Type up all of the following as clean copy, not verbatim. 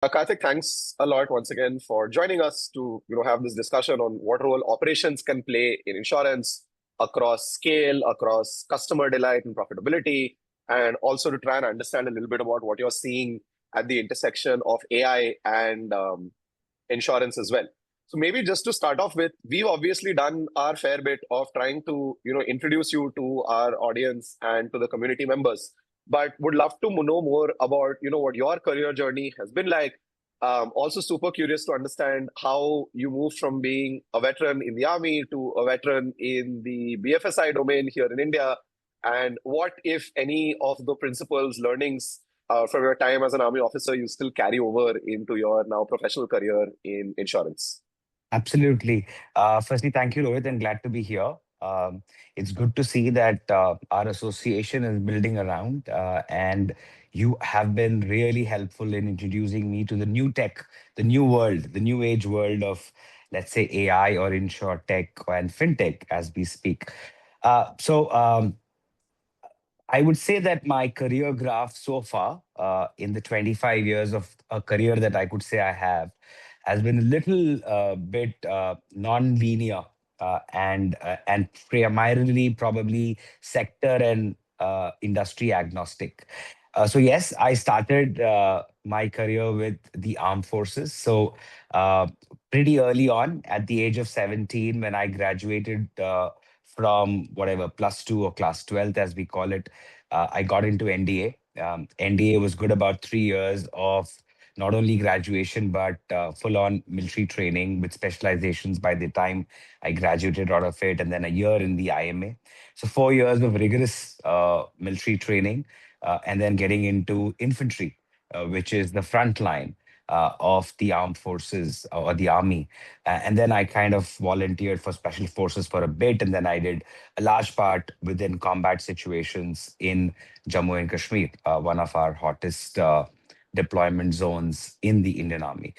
Karthik, thanks a lot once again for joining us to have this discussion on what role operations can play in insurance across scale, across customer delight and profitability, and also to try and understand a little bit about what you're seeing at the intersection of AI and insurance as well. So maybe just to start off with, we've obviously done our fair bit of trying to introduce you to our audience and to the community members, but would love to know more about what your career journey has been like. Also super curious to understand how you moved from being a veteran in the army to a veteran in the BFSI domain here in India, and what, if any, of the principles, learnings from your time as an army officer you still carry over into your now professional career in insurance. Absolutely. Firstly, thank you, Rohit, and glad to be here. It's good to see that our association is building around, and you have been really helpful in introducing me to the new tech, the new world, the new age world of, let's say, AI or insure tech and fintech as we speak. So, I would say that my career graph so far, in the 25 years of a career that I could say I have, has been a little bit non-linear and primarily probably sector and industry agnostic. So yes, I started my career with the armed forces. So uh, pretty early on, at the age of 17, when I graduated from whatever plus two or class 12th, as we call it, I got into NDA. NDA was good about 3 years of not only graduation but full on military training with specializations by the time I graduated out of it, and then a year in the IMA. So 4 years of rigorous military training, and then getting into infantry, which is the front line of the armed forces or the army. And then I kind of volunteered for special forces for a bit, and then I did a large part within combat situations in Jammu and Kashmir, one of our hottest deployment zones in the Indian Army.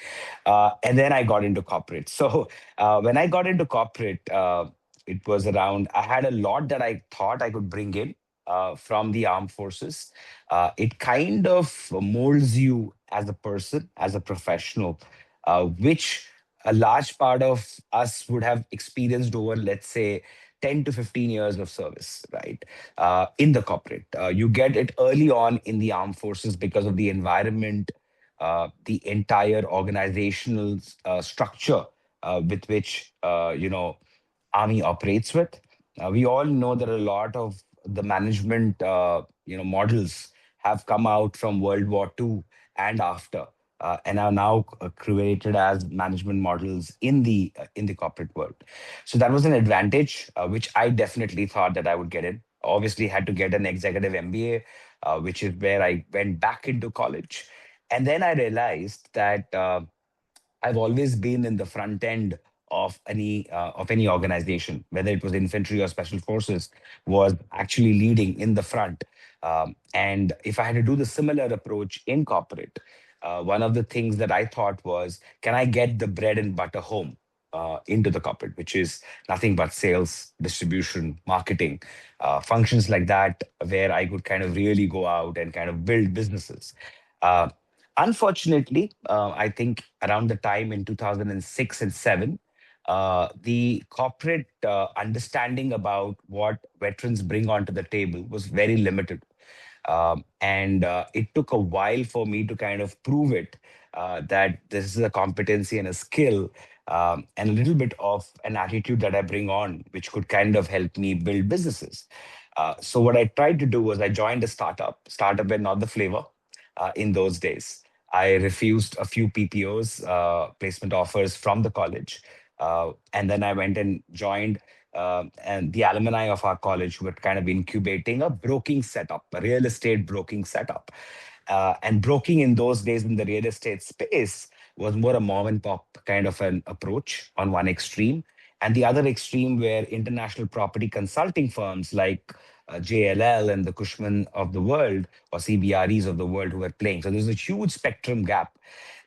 And then I got into corporate. So when I got into corporate, it was around, I had a lot that I thought I could bring in from the armed forces. It kind of molds you as a person, as a professional, which a large part of us would have experienced over, let's say, 10 to 15 years of service, right? In the corporate. You get it early on in the armed forces because of the environment, the entire organizational structure with which, army operates with. We all know that a lot of the management, models have come out from World War II and after, and are now created as management models in the corporate world. So that was an advantage, which I definitely thought that I would get in. Obviously, had to get an executive MBA, which is where I went back into college, and then I realized that. I've always been in the front end of any organization, whether it was infantry or special forces, was actually leading in the front. And if I had to do the similar approach in corporate, one of the things that I thought was, can I get the bread and butter home? Into the corporate, which is nothing but sales, distribution, marketing, functions like that, where I could kind of really go out and kind of build businesses. Uh, Unfortunately, I think around the time in 2006 and 7, the corporate understanding about what veterans bring onto the table was very limited. And it took a while for me to kind of prove it, that this is a competency and a skill, and a little bit of an attitude that I bring on, which could kind of help me build businesses. So what I tried to do was I joined a startup. Startup were not the flavor in those days. I refused a few PPOs, placement offers from the college. And then I went and joined and the alumni of our college who were kind of incubating a broking setup, a real estate broking setup. And broking in those days in the real estate space was more a mom and pop kind of an approach on one extreme. And the other extreme were international property consulting firms like JLL and the Cushman of the world or CBREs of the world who were playing. So there's a huge spectrum gap.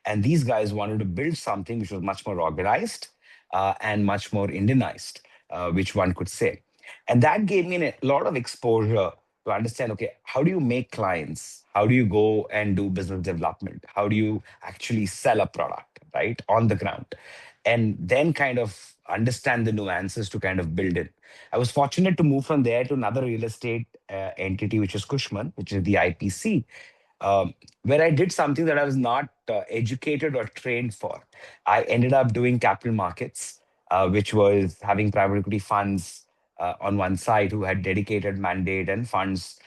And these guys wanted to build something which was much more organized and much more Indianized, which one could say. And that gave me a lot of exposure to understand, okay, how do you make clients? How do you go and do business development? How do you actually sell a product, right, on the ground? And then kind of understand the nuances to kind of build it. I was fortunate to move from there to another real estate entity, which is Cushman, which is the IPC, um, where I did something that I was not educated or trained for. I ended up doing capital markets, which was having private equity funds on one side who had dedicated mandate and funds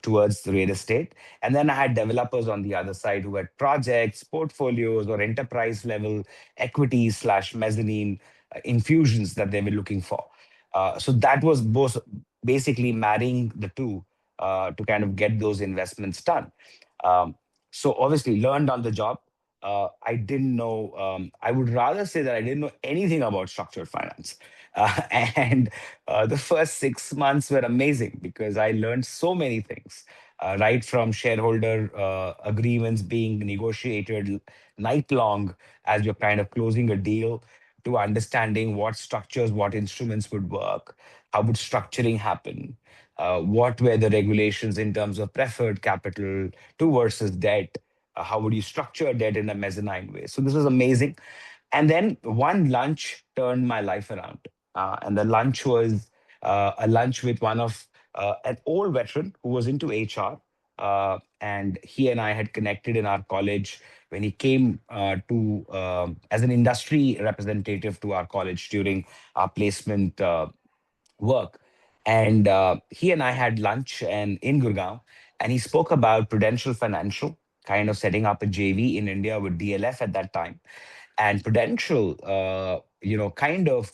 towards the real estate. And then I had developers on the other side who had projects, portfolios, or enterprise level equities slash mezzanine infusions that they were looking for. So that was both basically marrying the two to kind of get those investments done. Um, so obviously learned on the job. I didn't know. I would rather say that I didn't know anything about structured finance. And the first 6 months were amazing because I learned so many things, right from shareholder agreements being negotiated night long as you're kind of closing a deal, to understanding what structures, what instruments would work, how would structuring happen, what were the regulations in terms of preferred capital to versus debt, how would you structure debt in a mezzanine way. So this was amazing. And then one lunch turned my life around. And the lunch was a lunch with one of an old veteran who was into HR. And he and I had connected in our college when he came to as an industry representative to our college during our placement work. And he and I had lunch and in Gurgaon, and he spoke about Prudential Financial, kind of setting up a JV in India with DLF at that time. And Prudential, kind of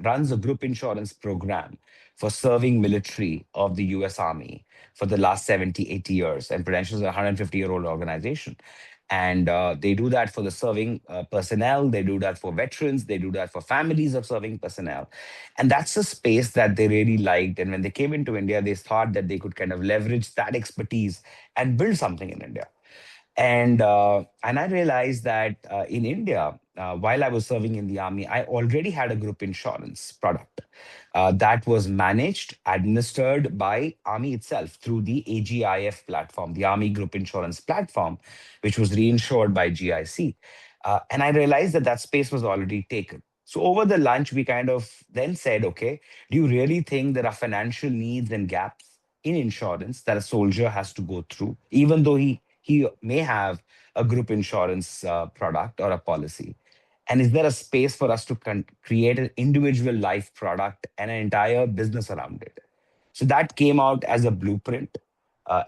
runs a group insurance program for serving military of the US Army for the last 70, 80 years. And Prudential is a 150-year-old organization. And they do that for the serving personnel. They do that for veterans. They do that for families of serving personnel. And that's a space that they really liked. And when they came into India, they thought that they could kind of leverage that expertise and build something in India. And I realized that in India, while I was serving in the army, I already had a group insurance product that was managed, administered by Army itself through the AGIF platform, the Army Group Insurance platform, which was reinsured by GIC. And I realized that that space was already taken. So over the lunch, we kind of then said, okay, do you really think there are financial needs and gaps in insurance that a soldier has to go through, even though he may have a group insurance product or a policy? And is there a space for us to create an individual life product and an entire business around it? So that came out as a blueprint.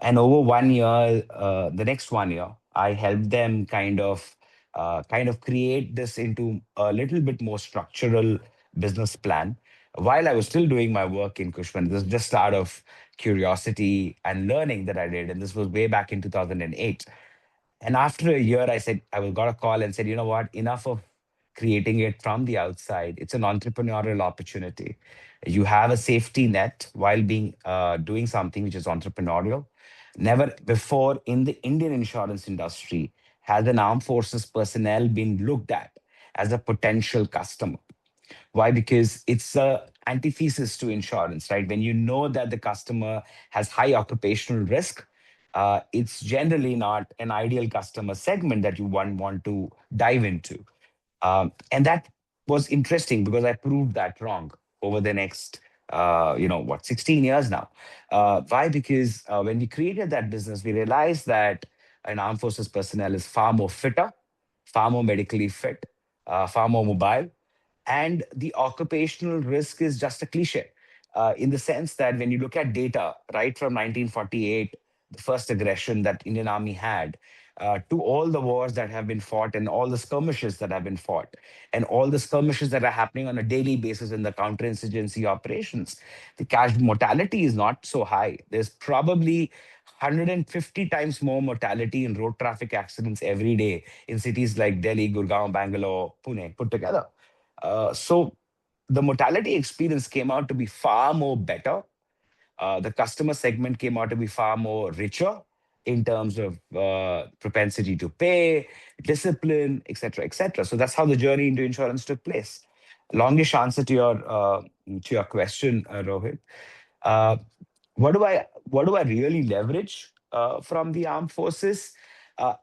And over 1 year, the next 1 year, I helped them kind of create this into a little bit more structural business plan while I was still doing my work in Cushman. This was just out of curiosity and learning that I did. And this was way back in 2008. And after a year, I said, I got a call and said, you know what, enough of creating it from the outside. It's an entrepreneurial opportunity. You have a safety net while being doing something which is entrepreneurial. Never before in the Indian insurance industry has an armed forces personnel been looked at as a potential customer. Why? Because it's a antithesis to insurance, right? When you know that the customer has high occupational risk, it's generally not an ideal customer segment that you want to dive into. And that was interesting because I proved that wrong over the next, 16 years now. Why? Because when we created that business, we realized that an armed forces personnel is far more fitter, far more medically fit, far more mobile, and the occupational risk is just a cliche in the sense that when you look at data right from 1948, the first aggression that Indian Army had, to all the wars that have been fought and all the skirmishes that have been fought and all the skirmishes that are happening on a daily basis in the counterinsurgency operations, the cash mortality is not so high. There's probably 150 times more mortality in road traffic accidents every day in cities like Delhi, Gurgaon, Bangalore, Pune put together. So the mortality experience came out to be far more better. The customer segment came out to be far more richer in terms of propensity to pay, discipline, etc., etc. So that's how the journey into insurance took place. Longish answer to your question, Rohit. Uh, what do I really leverage from the armed forces? Uh,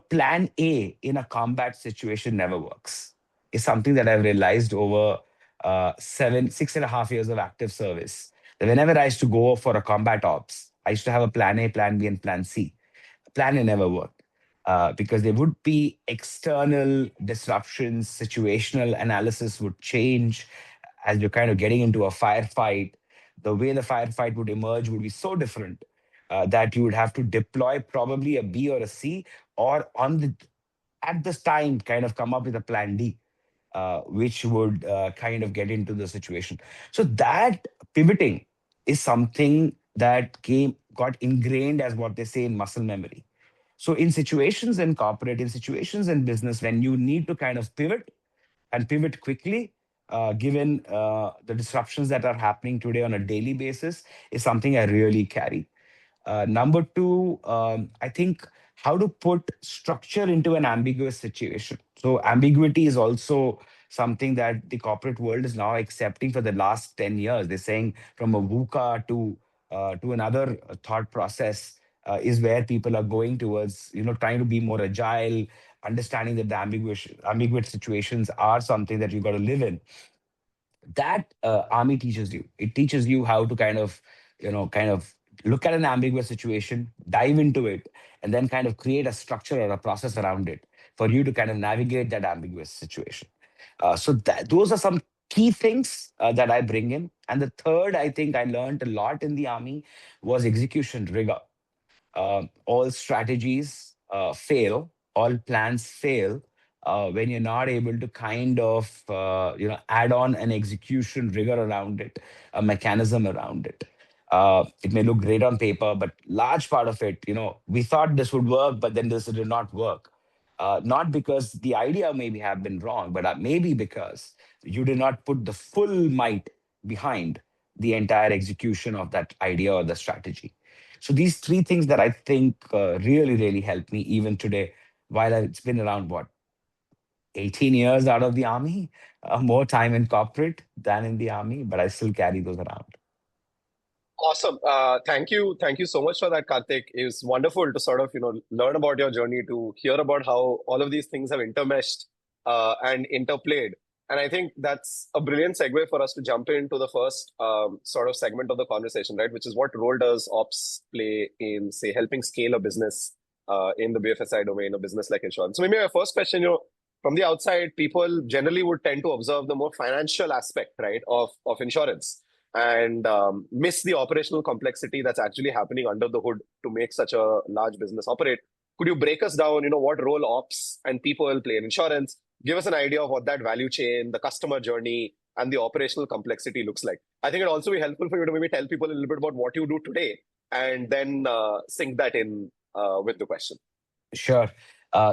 Plan A in a combat situation never works. Is something that I've realized over 6.5 years of active service. That whenever I used to go for a combat ops, I used to have a plan A, plan B, and plan C. Plan A never worked because there would be external disruptions, situational analysis would change as you're kind of getting into a firefight. The way the firefight would emerge would be so different that you would have to deploy probably a B or a C, or on the at this time kind of come up with a plan D, which would kind of get into the situation. So that pivoting is something that got ingrained as what they say in muscle memory. So in situations in corporate, in situations in business, when you need to kind of pivot and pivot quickly, given the disruptions that are happening today on a daily basis, is something I really carry. Number two, I think how to put structure into an ambiguous situation. So ambiguity is also something that the corporate world is now accepting for the last 10 years. They're saying from a VUCA to another thought process is where people are going towards, trying to be more agile, understanding that the ambiguous situations are something that you've got to live in. That army teaches you. It teaches you how to kind of look at an ambiguous situation, dive into it, and then kind of create a structure or a process around it for you to kind of navigate that ambiguous situation. Those are some key things that I bring in. And the third, I think I learned a lot in the army was execution rigor. All strategies fail, all plans fail when you're not able to kind of add on an execution rigor around it, a mechanism around it. It may look great on paper, but large part of it, we thought this would work, but then this did not work. Not because the idea maybe have been wrong, but maybe because you did not put the full might behind the entire execution of that idea or the strategy. So these three things that I think really, really helped me even today, while it's been around what 18 years out of the army, more time in corporate than in the army, but I still carry those around. Awesome. Thank you so much for that, Karthik. It was wonderful to sort of learn about your journey, to hear about how all of these things have intermeshed and interplayed. And I think that's a brilliant segue for us to jump into the first sort of segment of the conversation, right? Which is, what role does ops play in, say, helping scale a business in the BFSI domain, a business like insurance? So maybe my first question, from the outside, people generally would tend to observe the more financial aspect, right, of insurance, and miss the operational complexity that's actually happening under the hood to make such a large business operate. Could you break us down, what role ops and people play in insurance? Give us an idea of what that value chain, the customer journey, and the operational complexity looks like. I think it'd also be helpful for you to maybe tell people a little bit about what you do today, and then sync that in with the question. Sure.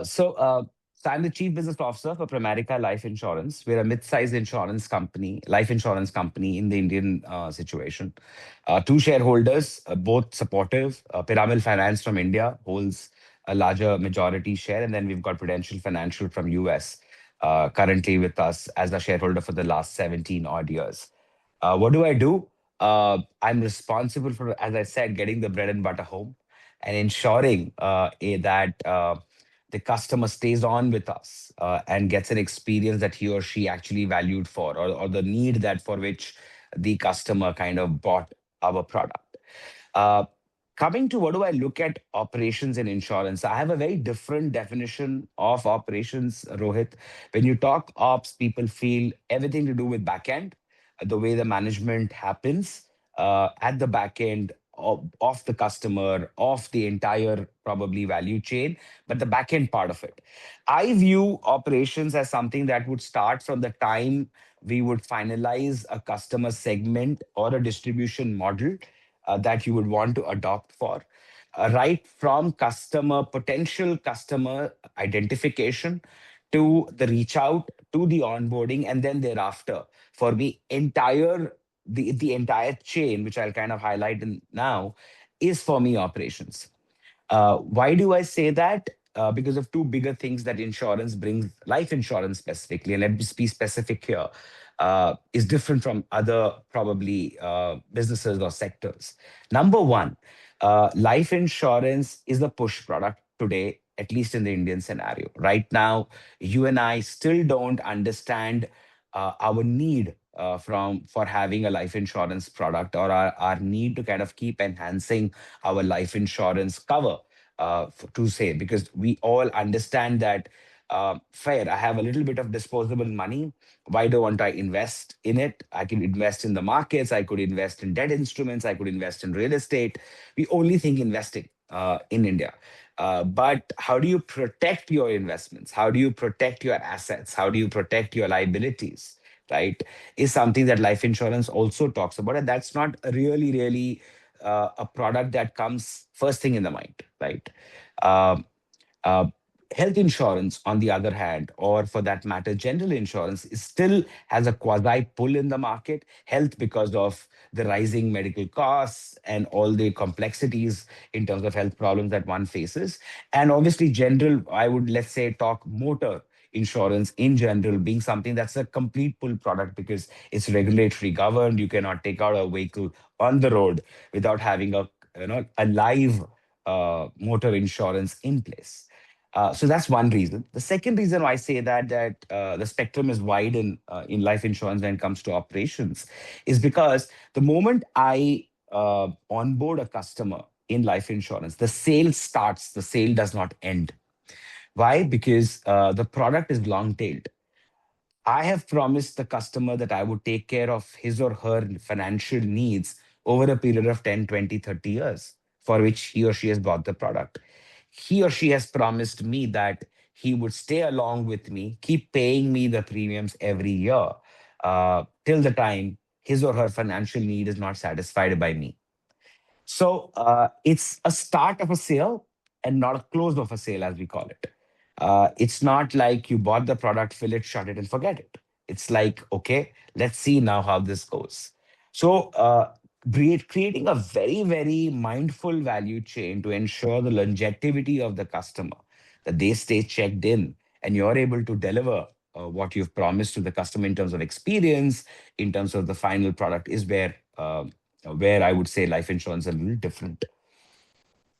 So I'm the Chief Business Officer for Pramerica Life Insurance. We're a mid-sized insurance company, life insurance company in the Indian situation. Two shareholders, both supportive. Piramil Finance from India holds a larger majority share, and then we've got Prudential Financial from US, currently with us as a shareholder for the last 17 odd years. What do I do? I'm responsible for, as I said, getting the bread and butter home and ensuring that the customer stays on with us and gets an experience that he or she actually valued for, or the need that for which the customer kind of bought our product. Uh, Coming to what do I look at operations in insurance, I have a very different definition of operations, Rohit. When you talk ops, people feel everything to do with backend, the way the management happens at the back end of the customer, of the entire probably value chain, but the back end part of it. I view operations as something that would start from the time we would finalize a customer segment or a distribution model that you would want to adopt for. Right from potential customer identification to the reach out to the onboarding, and then thereafter for the entire chain, which I'll kind of highlight now, is for me operations. Why do I say that? Because of two bigger things that insurance brings, life insurance specifically, and let me be specific here. is different from other probably businesses or sectors. Number one, life insurance is the push product today, at least in the Indian scenario. Right now, you and I still don't understand our need from for having a life insurance product, or our need to kind of keep enhancing our life insurance cover, to say, because we all understand that fair, I have a little bit of disposable money. Why don't I invest in it? I can invest in the markets, I could invest in debt instruments, I could invest in real estate. We only think investing in India. But how do you protect your investments? How do you protect your assets? How do you protect your liabilities? Right? Is something that life insurance also talks about. And that's not really a product that comes first thing in the mind, right? Um, uh, Health insurance, on the other hand, or for that matter, general insurance, is still has a quasi pull in the market. Health, because of the rising medical costs and all the complexities in terms of health problems that one faces. And obviously, general, I would, let's say, talk motor insurance in general being something that's a complete pull product because it's regulatory governed. You cannot take out a vehicle on the road without having a live motor insurance in place. So that's one reason. The second reason why I say that the spectrum is wide in life insurance when it comes to operations is because the moment I onboard a customer in life insurance, the sale starts. The sale does not end. Why? Because the product is long tailed. I have promised the customer that I would take care of his or her financial needs over a period of 10, 20, 30 years for which he or she has bought the product. He or she has promised me that he would stay along with me, keep paying me the premiums every year till the time his or her financial need is not satisfied by me. So it's a start of a sale and not a close of a sale, as we call it. It's not like you bought the product, fill it, shut it, and forget it. It's like, okay, let's see now how this goes. So, creating a very mindful value chain to ensure the longevity of the customer, that they stay checked in and you're able to deliver what you've promised to the customer in terms of experience, in terms of the final product, is where I would say life insurance is a little different.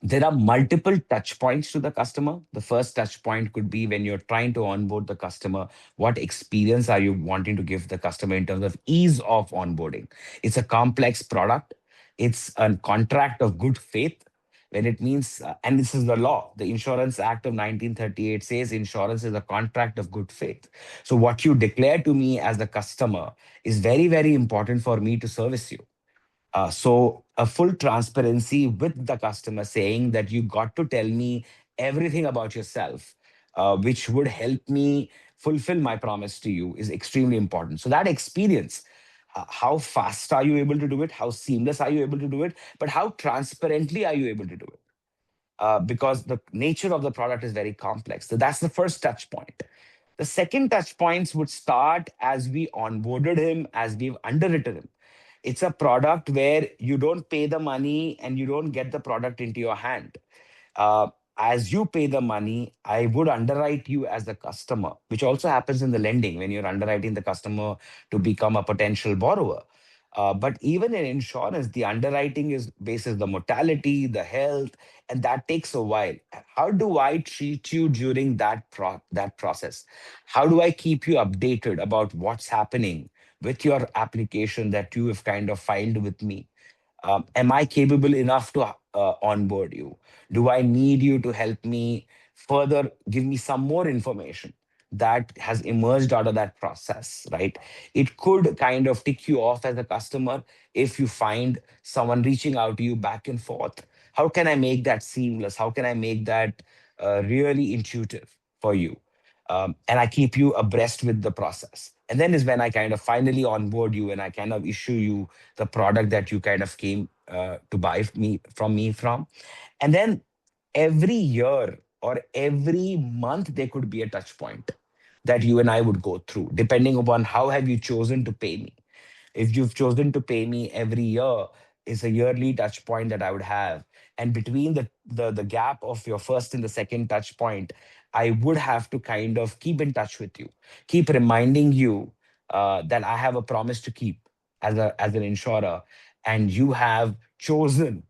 There are multiple touch points to the customer. The first touch point could be when you're trying to onboard the customer. What experience are you wanting to give the customer in terms of ease of onboarding? It's a complex product. It's a contract of good faith. When it means, and this is the law, the Insurance Act of 1938 says insurance is a contract of good faith. So, what you declare to me as the customer is very important for me to service you. So a full transparency with the customer saying that you got to tell me everything about yourself, which would help me fulfill my promise to you is extremely important. So that experience, how fast are you able to do it? How seamless are you able to do it? But how transparently are you able to do it? Because the nature of the product is very complex. So that's the first touch point. The second touch points would start as we onboarded him, as we've underwritten him. It's a product where you don't pay the money and you don't get the product into your hand. Uh, as you pay the money, I would underwrite you as the customer, which also happens in the lending when you're underwriting the customer to become a potential borrower. But even in insurance, the underwriting is basis the mortality, the health, and that takes a while. How do I treat you during that process? How do I keep you updated about what's happening with your application that you have kind of filed with me? Am I capable enough to onboard you? Do I need you to help me further, give me some more information that has emerged out of that process, right? It could kind of tick you off as a customer if you find someone reaching out to you back and forth. How can I make that seamless? How can I make that really intuitive for you? And I keep you abreast with the process. And then is when I kind of finally onboard you and I kind of issue you the product that you kind of came to buy from. And then every year or every month, there could be a touch point that you and I would go through, depending upon how have you chosen to pay me. If you've chosen to pay me every year, it's a yearly touch point that I would have. And between the gap of your first and the second touch point, I would have to kind of keep in touch with you, keep reminding you that I have a promise to keep as an insurer, and you have chosen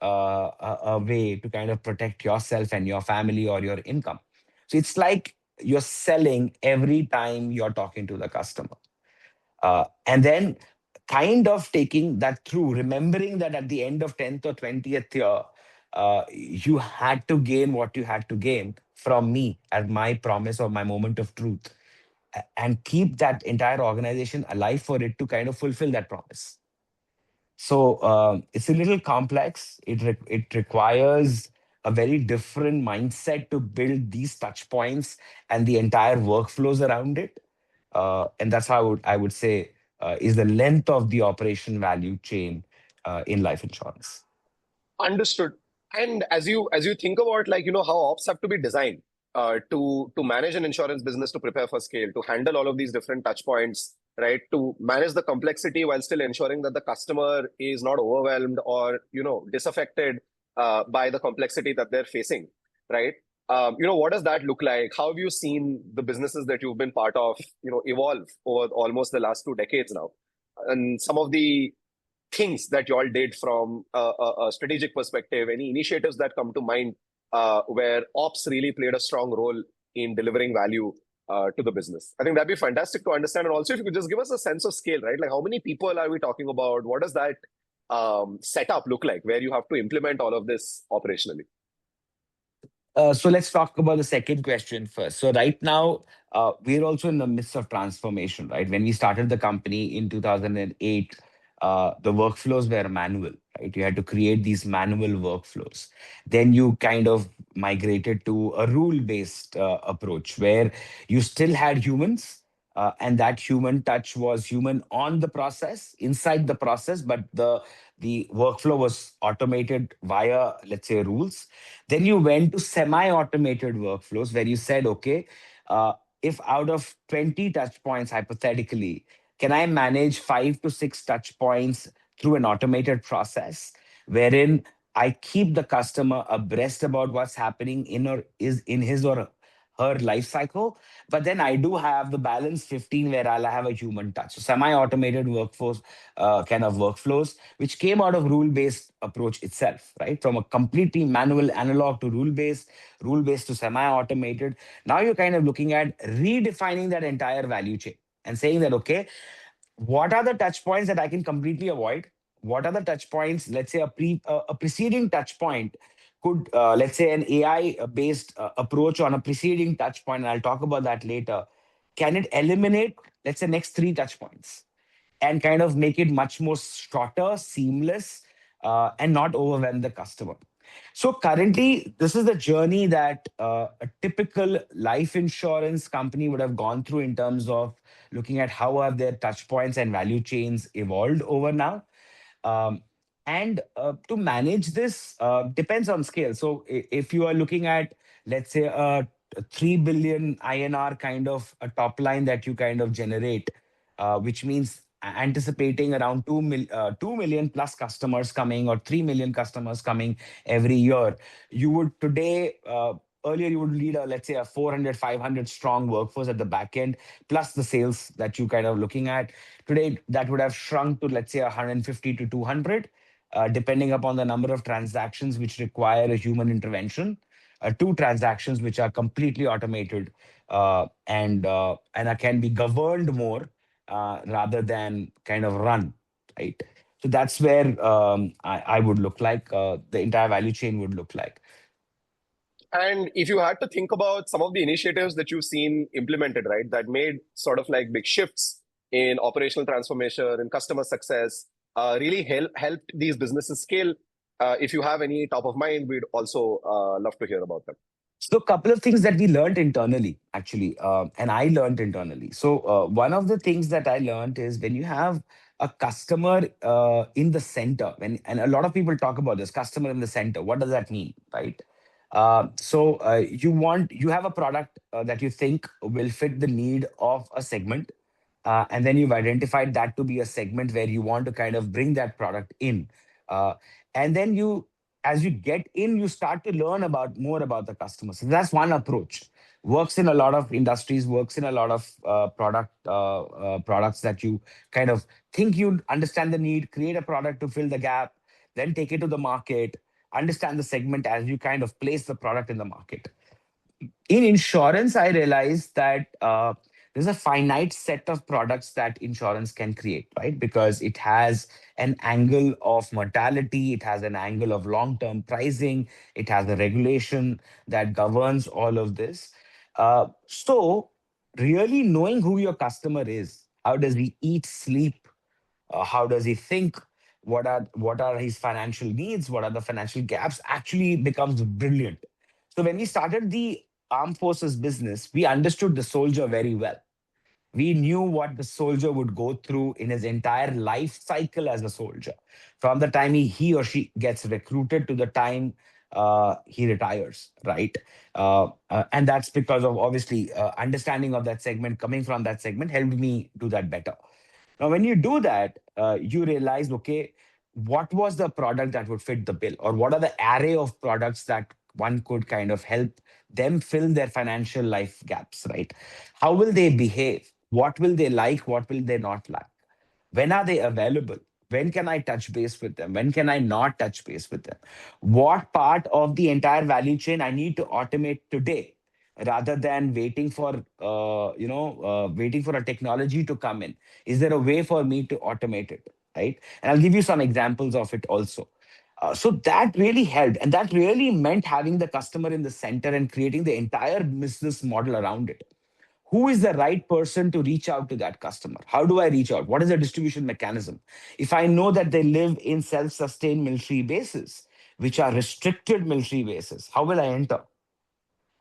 a way to kind of protect yourself and your family or your income. So it's like you're selling every time you're talking to the customer. And then kind of taking that through, remembering that at the end of 10th or 20th year, you had to gain what you had to gain from me as my promise or my moment of truth, and keep that entire organization alive for it to kind of fulfill that promise. So it's a little complex. It requires a very different mindset to build these touch points and the entire workflows around it. And that's how I would say is the length of the operation value chain in life insurance. Understood. And as you think about, like, how ops have to be designed to manage an insurance business, to prepare for scale, to handle all of these different touch points, right? To manage the complexity while still ensuring that the customer is not overwhelmed or disaffected by the complexity that they're facing, right? What does that look like? How have you seen the businesses that you've been part of, evolve over almost the last 2 decades now? And some of the things that you all did from a strategic perspective, any initiatives that come to mind where ops really played a strong role in delivering value to the business? I think that'd be fantastic to understand. And also, if you could just give us a sense of scale, right? Like, how many people are we talking about? What does that setup look like where you have to implement all of this operationally? So let's talk about the second question first. So right now, we're also in the midst of transformation, right? When we started the company in 2008, the workflows were manual, right? You had to create these manual workflows. Then you kind of migrated to a rule-based approach where you still had humans, and that human touch was human on the process, inside the process, but the workflow was automated via, let's say, rules. Then you went to semi-automated workflows where you said, okay, if out of 20 touch points, hypothetically, can I manage 5 to 6 touch points through an automated process wherein I keep the customer abreast about what's happening in his or her life cycle, but then I do have the balance 15 where I'll have a human touch. So semi-automated workforce kind of workflows, which came out of rule-based approach itself, right? From a completely manual analog to rule-based, rule-based to semi-automated. Now you're kind of looking at redefining that entire value chain and saying that, okay, what are the touch points that I can completely avoid? What are the touch points? Let's say a preceding touch point could, let's say, an AI based approach on a preceding touch point, and I'll talk about that later. Can it eliminate, let's say, next 3 touch points and kind of make it much more shorter, seamless, and not overwhelm the customer? So currently, this is the journey that a typical life insurance company would have gone through in terms of looking at how have their touch points and value chains evolved over now. Um, and to manage this depends on scale. So if you are looking at, let's say, a 3 billion INR kind of a top line that you kind of generate, which means anticipating around 2 million plus customers coming or 3 million customers coming every year, you would today, earlier you would lead a, let's say, a 400, 500 strong workforce at the back end, plus the sales that you kind of looking at. Today, that would have shrunk to, let's say, 150 to 200, depending upon the number of transactions which require a human intervention. Two transactions which are completely automated and can be governed more rather than kind of run, right? So that's where I would look like, the entire value chain would look like. And if you had to think about some of the initiatives that you've seen implemented, right, that made sort of like big shifts in operational transformation and customer success, really helped these businesses scale. If you have any top of mind, we'd also love to hear about them. So, a couple of things that we learned internally, actually, and I learned internally. So, one of the things that I learned is when you have a customer in the center, and a lot of people talk about this customer in the center. What does that mean, right? You have a product that you think will fit the need of a segment, and then you've identified that to be a segment where you want to kind of bring that product in, uh, and then you as you get in, you start to learn about more about the customer. So that's one approach. Works in a lot of industries, works in a lot of products that you kind of think you understand the need, create a product to fill the gap, then take it to the market, understand the segment as you kind of place the product in the market. In insurance, I realized that there's a finite set of products that insurance can create, right? Because it has an angle of mortality, it has an angle of long term pricing, it has a regulation that governs all of this. So, really knowing who your customer is, how does he eat, sleep, how does he think, what are his financial needs, what are the financial gaps, actually becomes brilliant. So when we started the armed forces business, we understood the soldier very well. We knew what the soldier would go through in his entire life cycle as a soldier, from the time he or she gets recruited to the time he retires, right? And that's because of obviously understanding of that segment, coming from that segment helped me do that better. Now, when you do that, you realize, okay, what was the product that would fit the bill, or what are the array of products that one could kind of help them fill their financial life gaps, right? How will they behave? What will they like? What will they not like? When are they available? When can I touch base with them? When can I not touch base with them? What part of the entire value chain I need to automate today, rather than waiting for waiting for a technology to come in? Is there a way for me to automate it, right? And I'll give you some examples of it also. So that really helped, and that really meant having the customer in the center and creating the entire business model around it. Who is the right person to reach out to that customer? How do I reach out? What is the distribution mechanism? If I know that they live in self-sustained military bases, which are restricted military bases, how will I enter?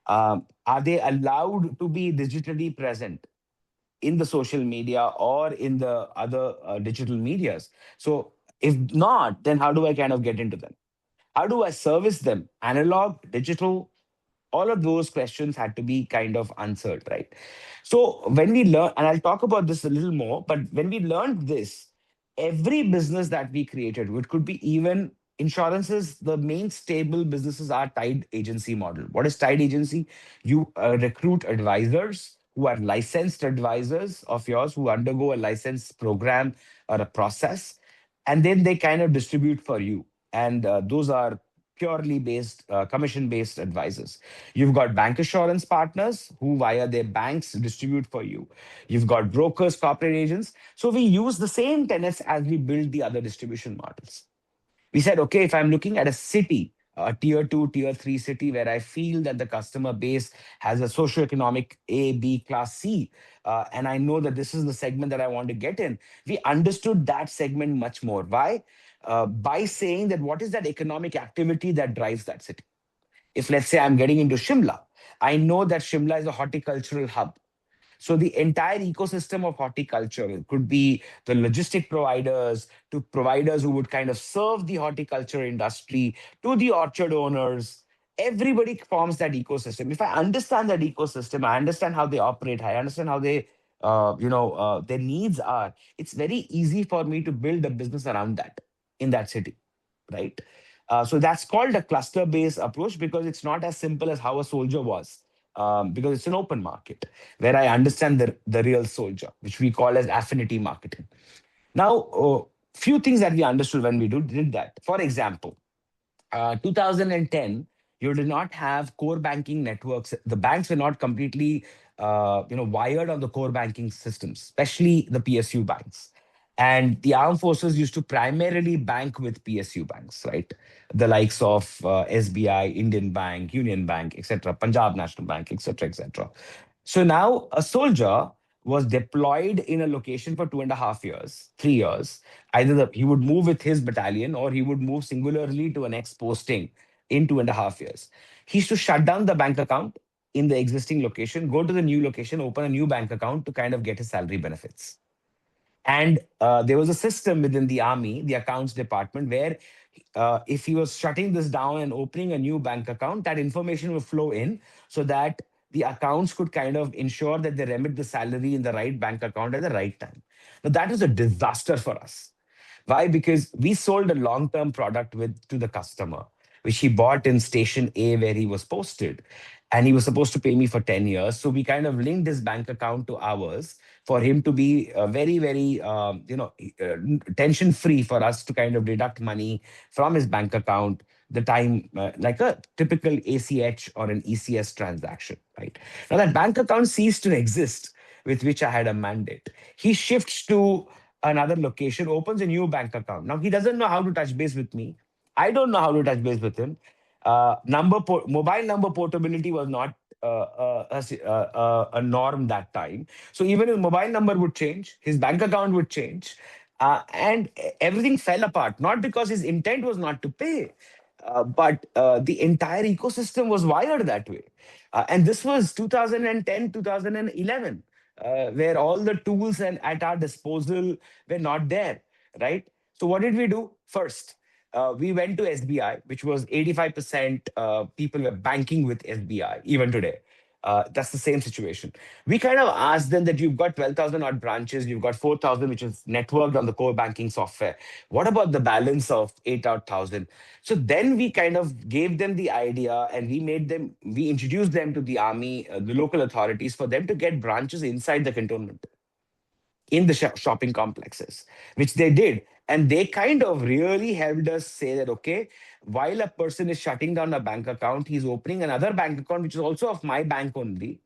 Are they allowed to be digitally present in the social media or in the other digital medias? So if not, then how do I kind of get into them? How do I service them? Analog, digital, all of those questions had to be kind of answered, right? So when we learn, and I'll talk about this a little more, but when we learned this, every business that we created, which could be even insurances, the main stable businesses are tied agency model. What is tied agency? You recruit advisors who are licensed advisors of yours who undergo a license program or a process, and then they kind of distribute for you. And those are purely based commission based advisors. You've got bank assurance partners who via their banks distribute for you. You've got brokers, corporate agents. So we use the same tenets as we build the other distribution models. We said, okay, if I'm looking at a city, a tier two, tier three city where I feel that the customer base has a socioeconomic A, B, class C, and I know that this is the segment that I want to get in, we understood that segment much more. Why? By saying that what is that economic activity that drives that city? If let's say I'm getting into Shimla, I know that Shimla is a horticultural hub. So the entire ecosystem of horticulture, it could be the logistic providers to providers who would kind of serve the horticulture industry to the orchard owners. Everybody forms that ecosystem. If I understand that ecosystem, I understand how they operate, I understand how they, their needs are. It's very easy for me to build a business around that in that city, right? So that's called a cluster-based approach because it's not as simple as how a soldier was, because it's an open market where I understand the real soldier, which we call as affinity marketing. Now, few things that we understood when we did that. For example, 2010, you did not have core banking networks. The banks were not completely, wired on the core banking systems, especially the PSU banks. And the armed forces used to primarily bank with PSU banks, right? The likes of SBI, Indian Bank, Union Bank, etc., Punjab National Bank, etc., etc. So now a soldier was deployed in a location for 2.5 years, 3 years. Either he would move with his battalion or he would move singularly to a next posting in 2.5 years. He used to shut down the bank account in the existing location, go to the new location, open a new bank account to kind of get his salary benefits. And there was a system within the army, the accounts department, where if he was shutting this down and opening a new bank account, that information would flow in so that the accounts could kind of ensure that they remit the salary in the right bank account at the right time. Now, that was a disaster for us. Why? Because we sold a long term product with to the customer. which he bought in station A where he was posted. And he was supposed to pay me for 10 years. So we kind of linked his bank account to ours for him to be very, very, tension free for us to kind of deduct money from his bank account the time, like a typical ACH or an ECS transaction, right? Now that bank account ceased to exist with which I had a mandate. He shifts to another location, opens a new bank account. Now he doesn't know how to touch base with me. I don't know how to touch base with him. Mobile number portability was not a norm that time. So even his mobile number would change, his bank account would change, and everything fell apart. Not because his intent was not to pay, but the entire ecosystem was wired that way. And this was 2010, 2011, where all the tools and at our disposal were not there, right? So what did we do? First, we went to SBI, which was 85% people were banking with SBI, even today. That's the same situation. We kind of asked them that you've got 12,000 odd branches, you've got 4,000, which is networked on the core banking software. What about the balance of 8 odd thousand? So then we kind of gave them the idea and we introduced them to the army, the local authorities for them to get branches inside the cantonment in the shopping complexes, which they did. And they kind of really helped us say that, okay, while a person is shutting down a bank account, he's opening another bank account, which is also of my bank only.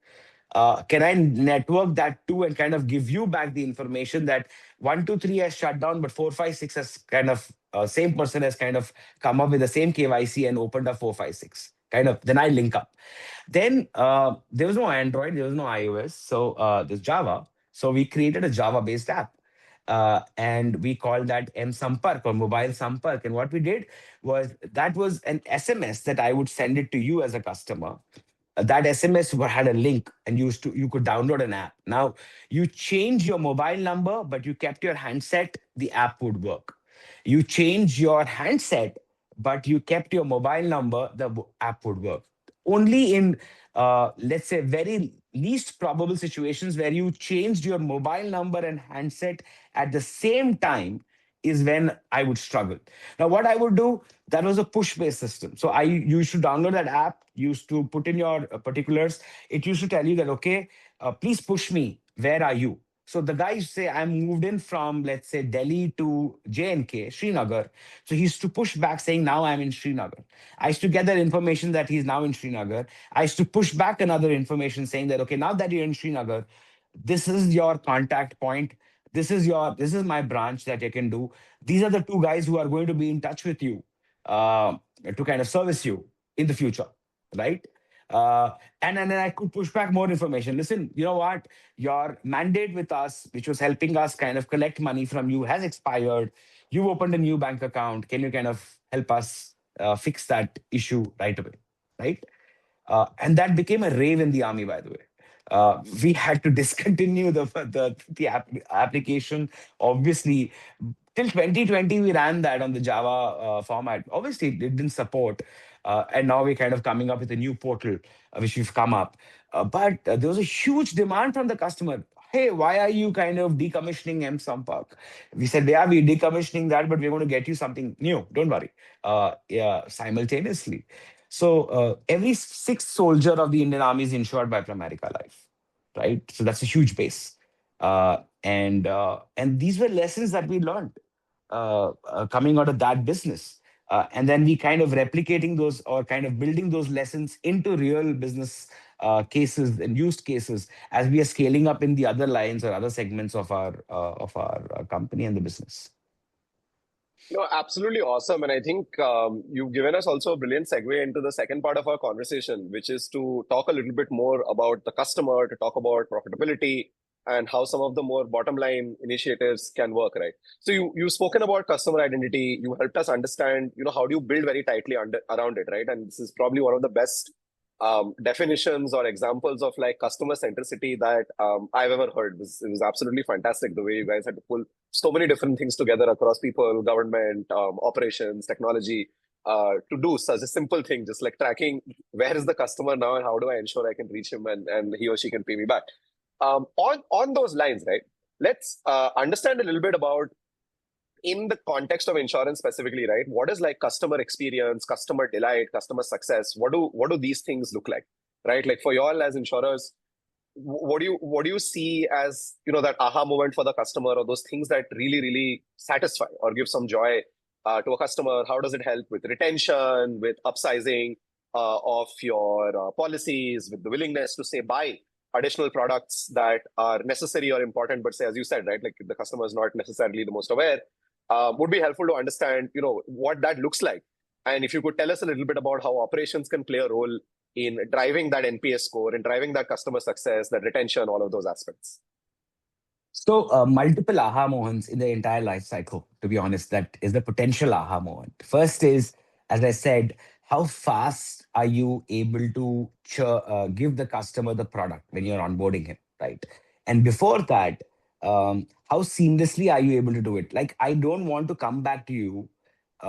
Can I network that too and kind of give you back the information that 1, 2, 3 has shut down, but 4, 5, 6 has kind of, same person has kind of come up with the same KYC and opened up 4, 5, 6. Kind of, then I link up. Then there was no Android, there was no iOS. So there's Java. So we created a Java based app. And we called that M Sampark or Mobile Sampark. And what we did was that was an SMS that I would send it to you as a customer. That SMS had a link and you could download an app. Now you change your mobile number, but you kept your handset, the app would work. You change your handset, but you kept your mobile number, the app would work. Only in, let's say, very least probable situations where you changed your mobile number and handset at the same time is when I would struggle. Now, what I would do, that was a push-based system. So I used to download that app, used to put in your particulars. It used to tell you that, okay, please push me. Where are you? So the guy used to say, I moved in from, let's say, Delhi to JNK, Srinagar. So he used to push back saying, now I'm in Srinagar. I used to get that information that he's now in Srinagar. I used to push back another information saying that, okay, now that you're in Srinagar, this is your contact point. This is my branch that you can do. These are the two guys who are going to be in touch with you to kind of service you in the future, right? Uh, and then I could push back more information. Listen, you know what? Your mandate with us, which was helping us kind of collect money from you, has expired. You've opened a new bank account. Can you kind of help us fix that issue right away? Right? And that became a rave in the army, by the way. We had to discontinue application. Obviously, till 2020, we ran that on the Java format. Obviously, it didn't support. And now we're kind of coming up with a new portal, which we've come up. But there was a huge demand from the customer. Hey, why are you kind of decommissioning M Sampark? We said, yeah, we're decommissioning that, but we're going to get you something new. Don't worry. Yeah, simultaneously. So every sixth soldier of the Indian Army is insured by Pramerica Life, right? So that's a huge base. And these were lessons that we learned coming out of that business. And then we kind of replicating those or kind of building those lessons into real business cases and used cases as we are scaling up in the other lines or other segments of our company and the business. No, absolutely awesome. And I think you've given us also a brilliant segue into the second part of our conversation, which is to talk a little bit more about the customer, to talk about profitability and how some of the more bottom line initiatives can work, right? So you've spoken about customer identity. You helped us understand, how do you build very tightly around it, right? And this is probably one of the best definitions or examples of like customer centricity that I've ever heard. It was absolutely fantastic the way you guys had to pull so many different things together across people, government, operations, technology, to do such a simple thing, just like tracking where is the customer now and how do I ensure I can reach him and he or she can pay me back. On those lines, right? Let's understand a little bit about in the context of insurance specifically, right? What is like customer experience, customer delight, customer success? What do these things look like, right? Like for you all as insurers, what do you see as that aha moment for the customer, or those things that really satisfy or give some joy to a customer? How does it help with retention, with upsizing of your policies, with the willingness to say buy additional products that are necessary or important, but say, as you said, right, like the customer is not necessarily the most aware. Would be helpful to understand what that looks like. And if you could tell us a little bit about how operations can play a role in driving that NPS score and driving that customer success, that retention, all of those aspects. So, multiple aha moments in the entire life cycle, to be honest, that is the potential aha moment. First is, as I said, how fast are you able to give the customer the product when you're onboarding him, right? And before that, how seamlessly are you able to do it? Like, I don't want to come back to you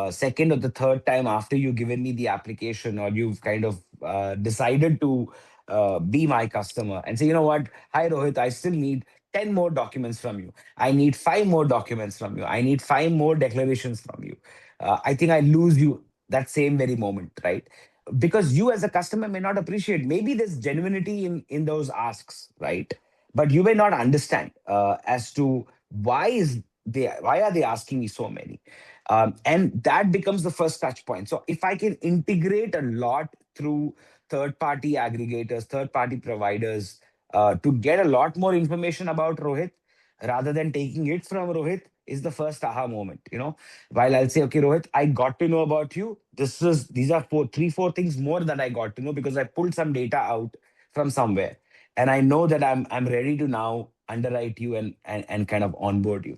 second or the third time after you've given me the application, or you've kind of decided to be my customer and say, you know what, hi Rohit, I still need 10 more documents from you. I need five more documents from you. I need five more declarations from you. I think I lose you that same very moment, right? Because you as a customer may not appreciate. Maybe there's genuinity in those asks, right? But you may not understand as to why are they asking me so many, and that becomes the first touch point. So if I can integrate a lot through third party aggregators, third party providers, to get a lot more information about Rohit rather than taking it from Rohit, is the first aha moment. While I'll say, okay, Rohit, I got to know about you. These are four things more that I got to know because I pulled some data out from somewhere. And I know that I'm ready to now underwrite you and kind of onboard you.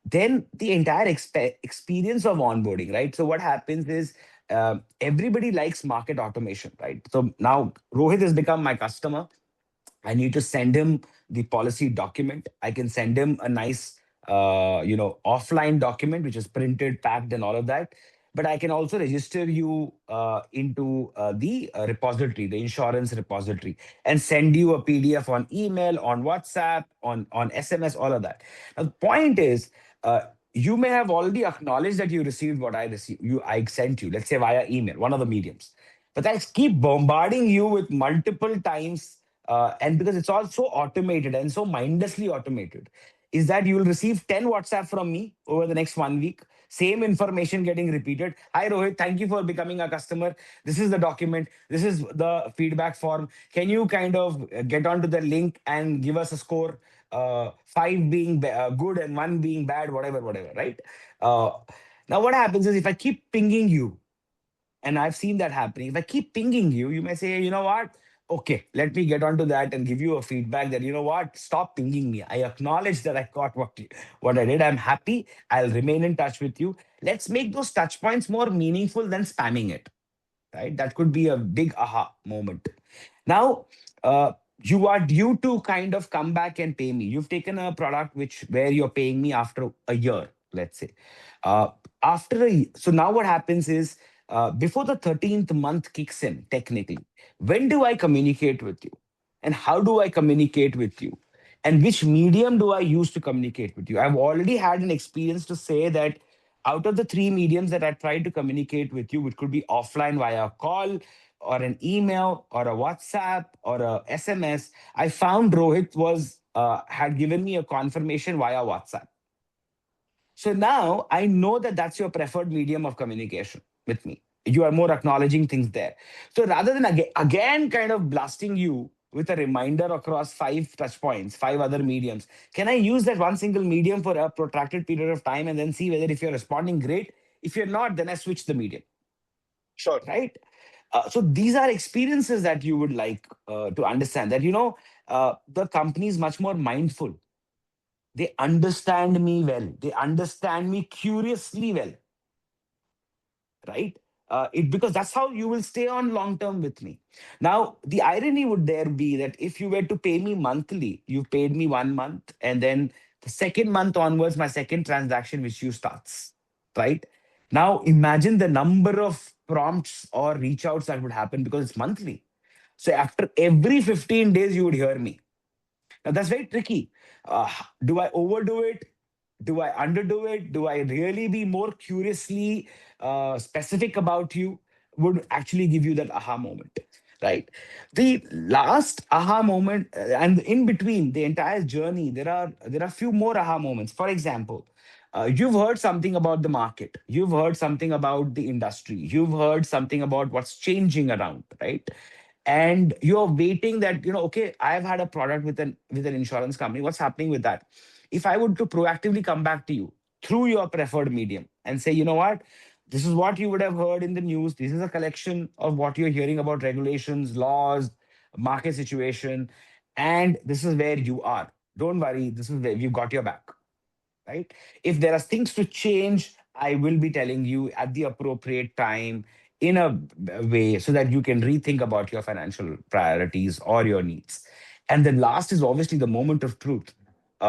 Then the entire experience of onboarding, right? So what happens is, everybody likes market automation, right? So now Rohit has become my customer. I need to send him the policy document. I can send him a nice, offline document, which is printed, packed, and all of that. But I can also register you into the repository, the insurance repository, and send you a PDF on email, on WhatsApp, on SMS, all of that. Now, the point is, you may have already acknowledged that you received what I sent you, let's say via email, one of the mediums. But I keep bombarding you with multiple times, and because it's all so automated and so mindlessly automated, is that you will receive 10 WhatsApp from me over the next 1 week, same information getting repeated. Hi Rohit, thank you for becoming a customer. This is the document, this is the feedback form. Can you kind of get onto the link and give us a score, five being good and one being bad, whatever, right? uh, Now what happens is, if I keep pinging you, and I've seen that happening. If I keep pinging you, you may say, you know what? Okay, let me get onto that and give you a feedback that, you know what? Stop pinging me. I acknowledge that I got what I did. I'm happy. I'll remain in touch with you. Let's make those touch points more meaningful than spamming it, right? That could be a big aha moment. Now, you are due to kind of come back and pay me. You've taken a product where you're paying me after a year, let's say. Uh, so now what happens is, before the 13th month kicks in, technically, when do I communicate with you? And how do I communicate with you? And which medium do I use to communicate with you? I've already had an experience to say that out of the three mediums that I tried to communicate with you, it could be offline via a call, or an email, or a WhatsApp, or a SMS. I found Rohit was had given me a confirmation via WhatsApp. So now I know that that's your preferred medium of communication with me. You are more acknowledging things there. So rather than again kind of blasting you with a reminder across five touch points, five other mediums, can I use that one single medium for a protracted period of time and then see whether if you're responding great? If you're not, then I switch the medium, Sure. right? So these are experiences that you would like to understand, that, the company is much more mindful. They understand me well. They understand me curiously well, right? Because that's how you will stay on long term with me. Now, the irony would there be that if you were to pay me monthly, you paid me 1 month, and then the second month onwards, my second transaction with you starts, right? Now, imagine the number of prompts or reach outs that would happen because it's monthly. So after every 15 days, you would hear me. Now, that's very tricky. Do I overdo it? Do I underdo it? Do I really be more curiously specific about you? Would actually give you that aha moment, right? The last aha moment, and in between the entire journey, there are few more aha moments. For example, you've heard something about the market, you've heard something about the industry, you've heard something about what's changing around, right? And you're waiting that, okay, I've had a product with an insurance company, what's happening with that? If I would to proactively come back to you through your preferred medium and say, you know what, this is what you would have heard in the news, this is a collection of what you're hearing about regulations, laws, market situation, and this is where you are. Don't worry, this is where we've got your back, right? If there are things to change, I will be telling you at the appropriate time in a way so that you can rethink about your financial priorities or your needs. And then last is obviously the moment of truth,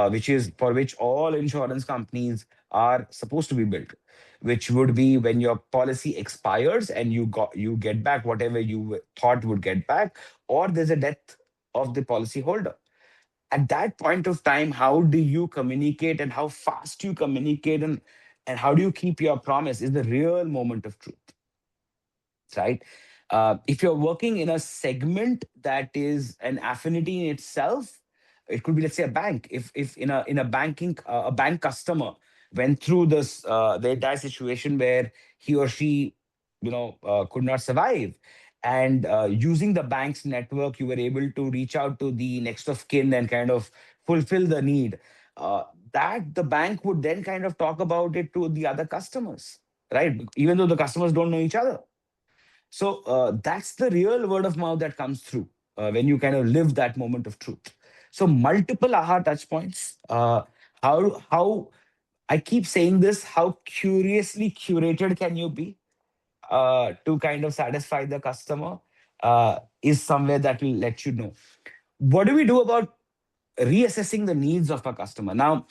which is for which all insurance companies are supposed to be built, which would be when your policy expires and you get back whatever you thought would get back, or there's a death of the policy holder. At that point of time, how do you communicate and how fast you communicate, and how do you keep your promise is the real moment of truth, right? If you're working in a segment that is an affinity in itself, it could be, let's say, a bank. If in a banking a bank customer went through this the entire situation where he or she could not survive, and using the bank's network, you were able to reach out to the next of kin and kind of fulfill the need. That the bank would then kind of talk about it to the other customers, right? Even though the customers don't know each other. So that's the real word of mouth that comes through when you kind of live that moment of truth. So multiple aha touch points. How I keep saying this: how curiously curated can you be to kind of satisfy the customer? Is somewhere that will let you know. What do we do about reassessing the needs of a customer? Now,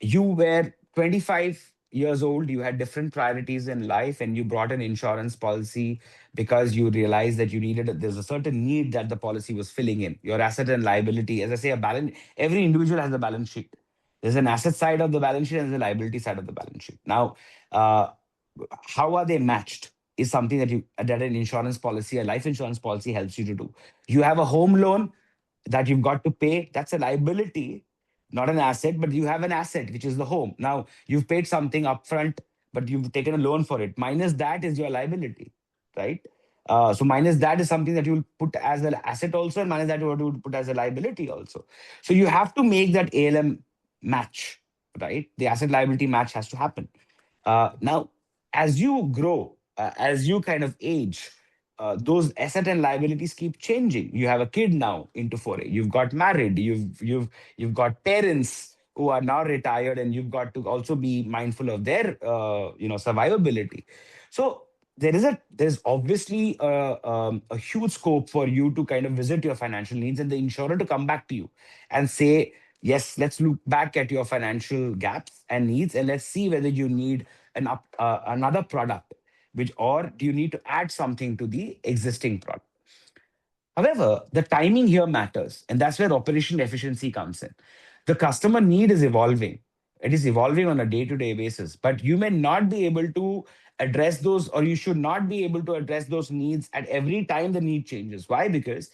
you were 25 years old, you had different priorities in life, and you brought an insurance policy because you realized that there's a certain need that the policy was filling in your asset and liability. As I say, a balance, every individual has a balance sheet. There's an asset side of the balance sheet and there's a liability side of the balance sheet. Now, uh, how are they matched is something that an insurance policy, a life insurance policy, helps you to do. You have a home loan that you've got to pay, that's a liability, not an asset, but you have an asset, which is the home. Now, you've paid something upfront, but you've taken a loan for it. Minus that is your liability, right? So minus that is something that you will put as an asset also, and minus that you would put as a liability also. So you have to make that ALM match, right? The asset liability match has to happen. Now, as you grow, as you kind of age, those asset and liabilities keep changing. You have a kid now into foray. You've got married. You've got parents who are now retired, and you've got to also be mindful of their survivability. So there's obviously a huge scope for you to kind of visit your financial needs and the insurer to come back to you and say, yes, let's look back at your financial gaps and needs, and let's see whether you need another product, which, or do you need to add something to the existing product. However, the timing here matters, and that's where operational efficiency comes in. The customer need is evolving. It is evolving on a day-to-day basis, but you may not be able to address those, or you should not be able to address those needs at every time the need changes. Why? Because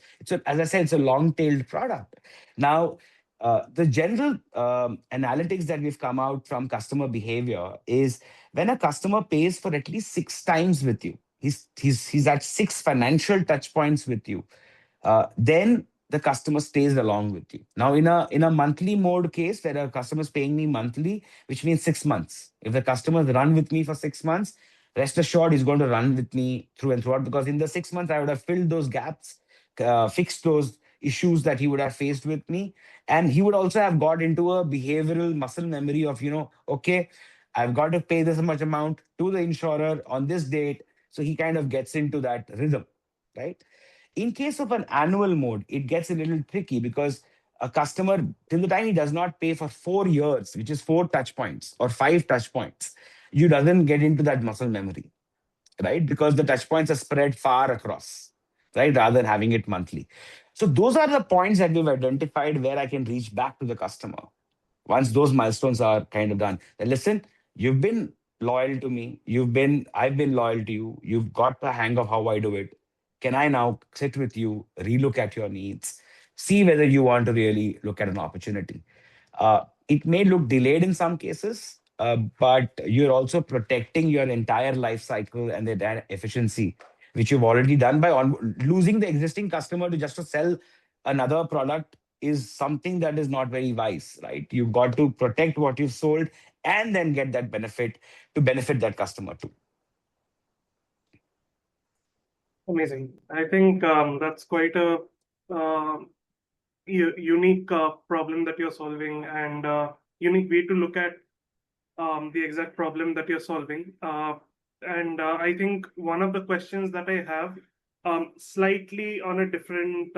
as I said, it's a long-tailed product. Now, the general analytics that we've come out from customer behavior is when a customer pays for at least 6 times with you, he's at 6 financial touch points with you, then the customer stays along with you. Now, in a monthly mode case where a customer is paying me monthly, which means 6 months. If the customer's run with me for 6 months, rest assured he's going to run with me through and throughout, because in the 6 months I would have filled those gaps, fixed those issues that he would have faced with me, and he would also have got into a behavioral muscle memory of, okay, I've got to pay this much amount to the insurer on this date, so he kind of gets into that rhythm, right? In case of an annual mode, it gets a little tricky because a customer, till the time he does not pay for 4 years, which is 4 touch points or 5 touch points, you doesn't get into that muscle memory, right? Because the touch points are spread far across, right? Rather than having it monthly. So those are the points that we've identified where I can reach back to the customer. Once those milestones are kind of done, then listen, you've been loyal to me. I've been loyal to you. You've got the hang of how I do it. Can I now sit with you, relook at your needs, see whether you want to really look at an opportunity? It may look delayed in some cases, but you're also protecting your entire life cycle and the entire efficiency, which you've already done by losing the existing customer to just to sell another product is something that is not very wise, right? You've got to protect what you've sold and then get that benefit to benefit that customer too. Amazing. I think that's quite a uh, unique problem that you're solving, and unique way to look at the exact problem that you're solving. And I think one of the questions that I have, slightly on a different,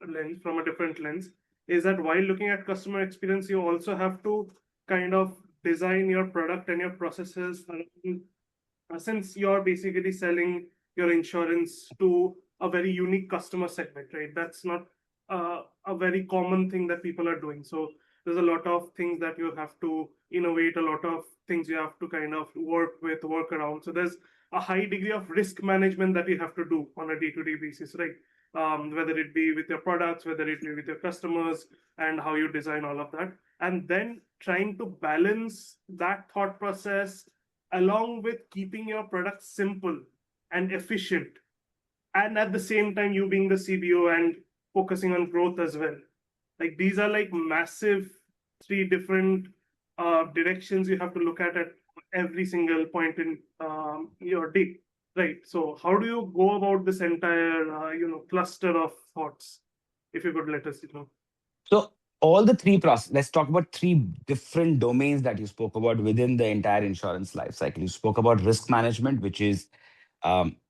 lens, from a different lens, is that while looking at customer experience, you also have to kind of design your product and your processes since you're basically selling your insurance to a very unique customer segment, right? That's not a very common thing that people are doing. So there's a lot of things that you have to innovate, a lot of things you have to kind of work around. So there's a high degree of risk management that you have to do on a day-to-day basis, right? Whether it be with your products, whether it be with your customers, and how you design all of that. And then trying to balance that thought process along with keeping your product simple and efficient, and at the same time you being the CBO and focusing on growth as well. Like these are like massive three different directions you have to look at every single point in your day, right? So how do you go about this entire cluster of thoughts, if you could let us know? So all the three process, let's talk about three different domains that you spoke about within the entire insurance life cycle. You spoke about risk management, which is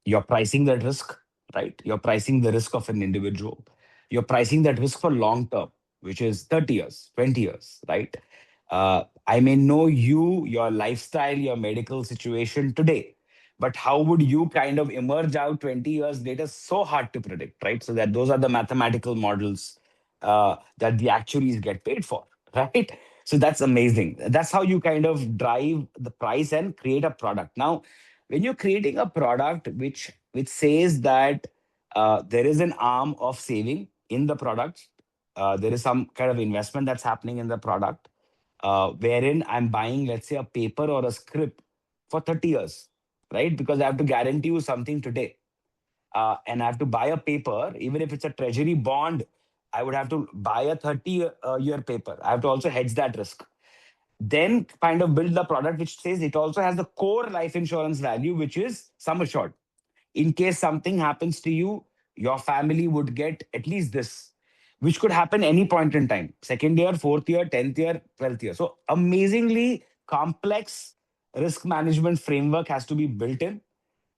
you're pricing that risk, right? You're pricing the risk of an individual. You're pricing that risk for long term, which is 30 years, 20 years, right? I may know you, your lifestyle, your medical situation today, but how would you kind of emerge out 20 years later? So hard to predict, right? So that those are the mathematical models that the actuaries get paid for, right? So that's amazing. That's how you kind of drive the price and create a product. Now, when you're creating a product which says that there is an arm of saving in the product, there is some kind of investment that's happening in the product, wherein I'm buying, let's say, a paper or a script for 30 years, right? Because I have to guarantee you something today. And I have to buy a paper, even if it's a treasury bond, I would have to buy a 30 year paper. I have to also hedge that risk. Then kind of build the product which says it also has the core life insurance value, which is sum assured. In case something happens to you, your family would get at least this, which could happen any point in time: second year, fourth year, 10th year, 12th year. So amazingly complex risk management framework has to be built in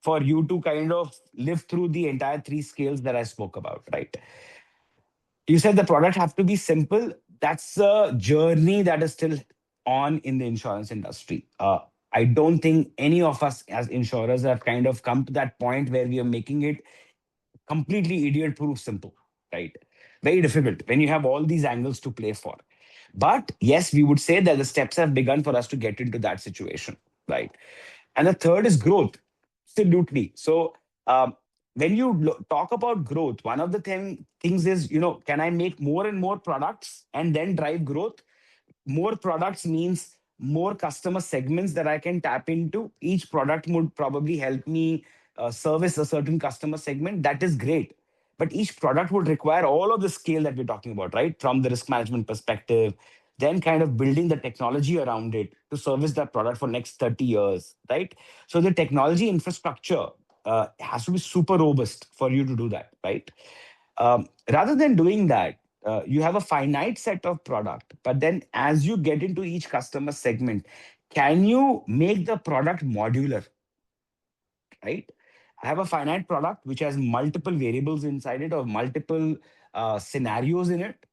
for you to kind of live through the entire three scales that I spoke about, right? You said the product have to be simple. That's a journey that is still on in the insurance industry. I don't think any of us as insurers have kind of come to that point where we are making it completely idiot proof simple, right? Very difficult when you have all these angles to play for. But yes, we would say that the steps have begun for us to get into that situation, right? And the third is growth. Absolutely. So when you talk about growth, one of the things is, can I make more and more products and then drive growth? More products means more customer segments that I can tap into. Each product would probably help me service a certain customer segment. That is great. But each product would require all of the scale that we're talking about, right? From the risk management perspective, then kind of building the technology around it to service that product for next 30 years, right? So the technology infrastructure has to be super robust for you to do that, right? Rather than doing that, you have a finite set of product, but then as you get into each customer segment, can you make the product modular, right? I have a finite product which has multiple variables inside it or multiple scenarios in it.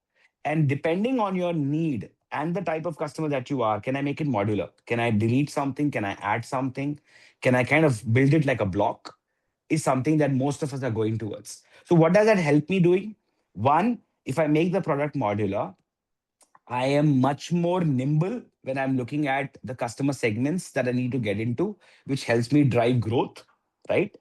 And depending on your need and the type of customer that you are, can I make it modular? Can I delete something? Can I add something? Can I kind of build it like a block? Is something that most of us are going towards. So, what does that help me doing? One, if I make the product modular, I am much more nimble when I'm looking at the customer segments that I need to get into, which helps me drive growth, right?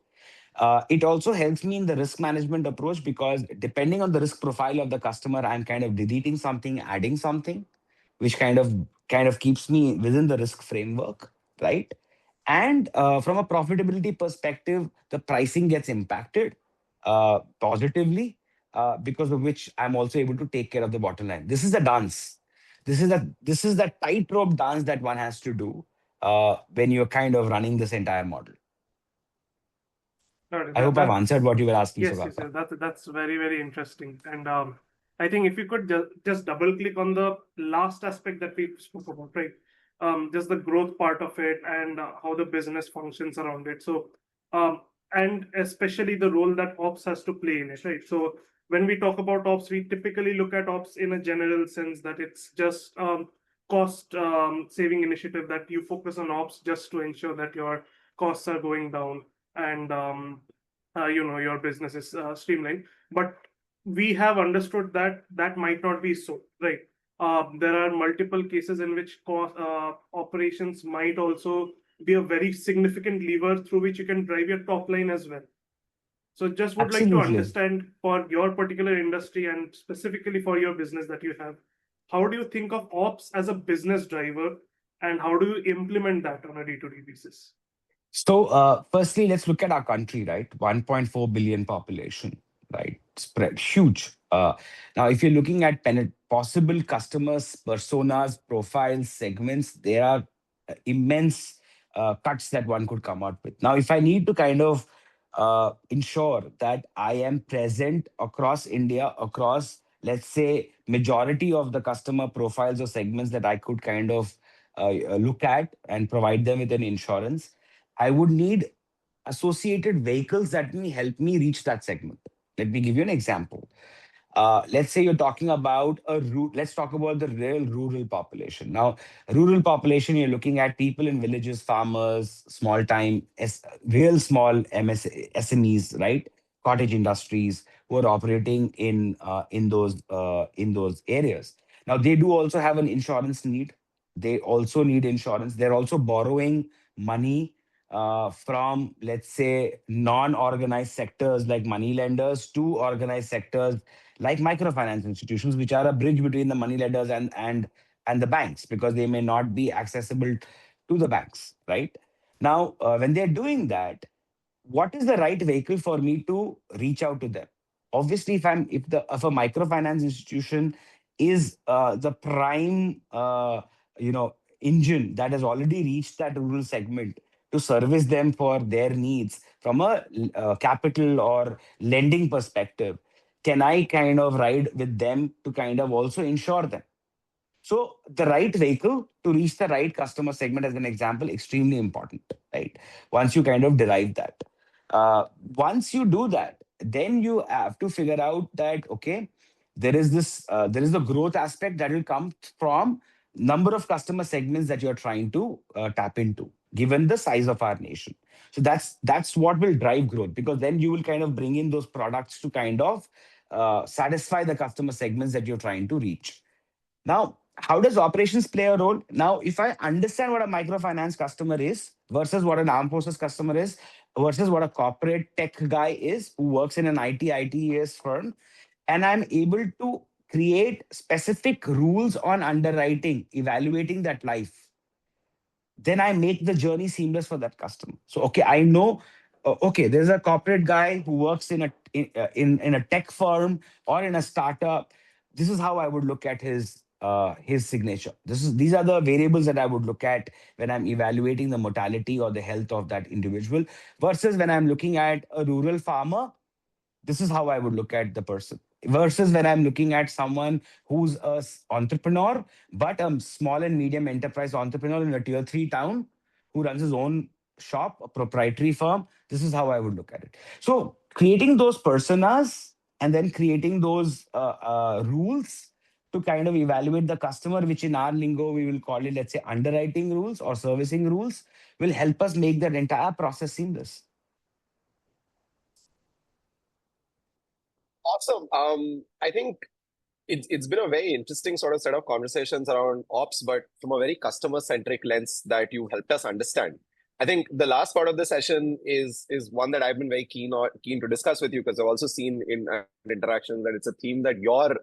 It also helps me in the risk management approach because depending on the risk profile of the customer, I'm kind of deleting something, adding something, which kind of keeps me within the risk framework, right? And from a profitability perspective, the pricing gets impacted positively because of which I'm also able to take care of the bottom line. This is a dance. This is the tightrope dance that one has to do when you're kind of running this entire model. Got it. I hope I've answered That's what you were asking, yes, yes, Sugata. yes. That's very, very interesting. And I think if you could just double click on the last aspect that we spoke about, right? Just the growth part of it and how the business functions around it. So, and especially the role that ops has to play in it, right? So, when we talk about ops, we typically look at ops in a general sense that it's just cost saving initiative that you focus on ops just to ensure that your costs are going down and your business is streamlined. But we have understood that that might not be so, right? There are multiple cases in which operations might also be a very significant lever through which you can drive your top line as well. So just would like to Absolutely. understand for your particular industry and specifically for your business that you have, how do you think of ops as a business driver and how do you implement that on a day-to-day basis? So, firstly, let's look at our country, right? 1.4 billion population, right? Spread huge. Now, if you're looking at possible customers, personas, profiles, segments, there are immense cuts that one could come out with. Now, if I need to kind of ensure that I am present across India, across, let's say, majority of the customer profiles or segments that I could kind of look at and provide them with an insurance, I would need associated vehicles that may help me reach that segment. Let me give you an example. Let's say you're talking about a route. Let's talk about the real rural population. Now, rural population, you're looking at people in villages, farmers, small time, real small SMEs, right? Cottage industries who are operating in those areas. Now, they do also have an insurance need. They also need insurance. They're also borrowing money from, let's say, non-organized sectors like money lenders to organized sectors like microfinance institutions, which are a bridge between the money lenders and the banks, because they may not be accessible to the banks, right? Now, when they're doing that, what is the right vehicle for me to reach out to them? Obviously, if a microfinance institution is the prime engine that has already reached that rural segment to service them for their needs from a capital or lending perspective, can I kind of ride with them to kind of also insure them? So the right vehicle to reach the right customer segment, as an example, extremely important, right? Once you kind of derive that, once you do that, then you have to figure out that, okay, there is the growth aspect that will come from number of customer segments that you're trying to tap into, given the size of our nation. So that's what will drive growth, because then you will kind of bring in those products to kind of satisfy the customer segments that you're trying to reach. Now, how does operations play a role? Now, if I understand what a microfinance customer is versus what an armed forces customer is versus what a corporate tech guy is who works in an ITES firm, and I'm able to create specific rules on underwriting, evaluating that life, then I make the journey seamless for that customer. So, okay, I know, okay, there's a corporate guy who works in a tech firm or in a startup. This is how I would look at his signature. These are the variables that I would look at when I'm evaluating the mortality or the health of that individual, versus when I'm looking at a rural farmer, this is how I would look at the person. Versus when I'm looking at someone who's a entrepreneur, but a small and medium enterprise entrepreneur in a tier three town who runs his own shop, a proprietary firm. This is how I would look at it. So creating those personas and then creating those rules to kind of evaluate the customer, which in our lingo we will call it, let's say, underwriting rules or servicing rules, will help us make that entire process seamless. Awesome. I think It's been a very interesting sort of set of conversations around ops, but from a very customer centric lens that you helped us understand. I think the last part of the session is one that I've been very keen to discuss with you, because I've also seen in interactions that it's a theme that you're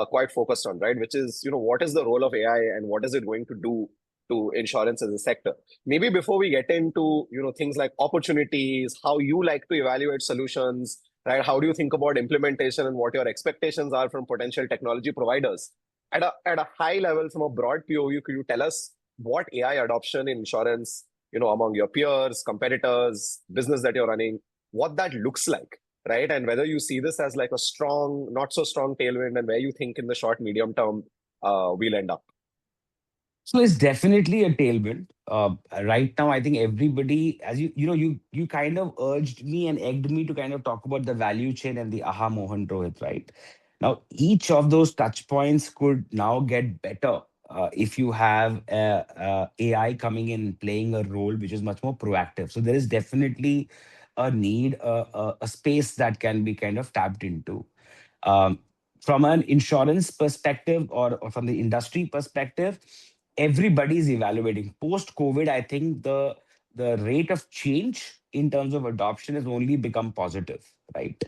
quite focused on, right? Which is, what is the role of AI and what is it going to do to insurance as a sector? Maybe before we get into, things like opportunities, how you like to evaluate solutions, right? How do you think about implementation and what your expectations are from potential technology providers? At a high level, from a broad POV, could you tell us what AI adoption in insurance, among your peers, competitors, business that you're running, what that looks like, right? And whether you see this as like a strong, not so strong tailwind, and where you think in the short, medium term we'll end up. So it's definitely a tailwind. Right now, I think everybody, as you kind of urged me and egged me to kind of talk about the value chain and the aha Mohan Rohit, right? Now, each of those touch points could now get better if you have AI coming in, playing a role which is much more proactive. So there is definitely a need, a space that can be kind of tapped into. Um, from an insurance perspective, or from the industry perspective, everybody's evaluating. Post COVID, I think the rate of change in terms of adoption has only become positive, right?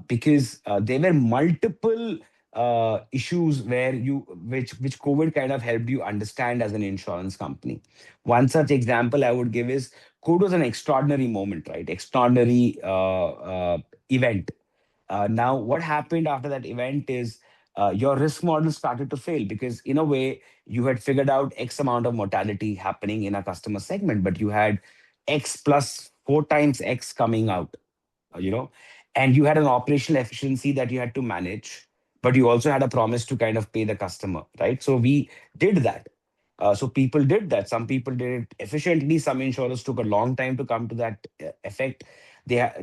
Because there were multiple issues where which COVID kind of helped you understand as an insurance company. One such example I would give is COVID was an extraordinary moment, right? Extraordinary event. Now, what happened after that event is your risk model started to fail, because, in a way, you had figured out X amount of mortality happening in a customer segment, but you had X plus four times X coming out, you know, and you had an operational efficiency that you had to manage, but you also had a promise to kind of pay the customer, right? So we did that. So people did that. Some people did it efficiently. Some insurers took a long time to come to that effect.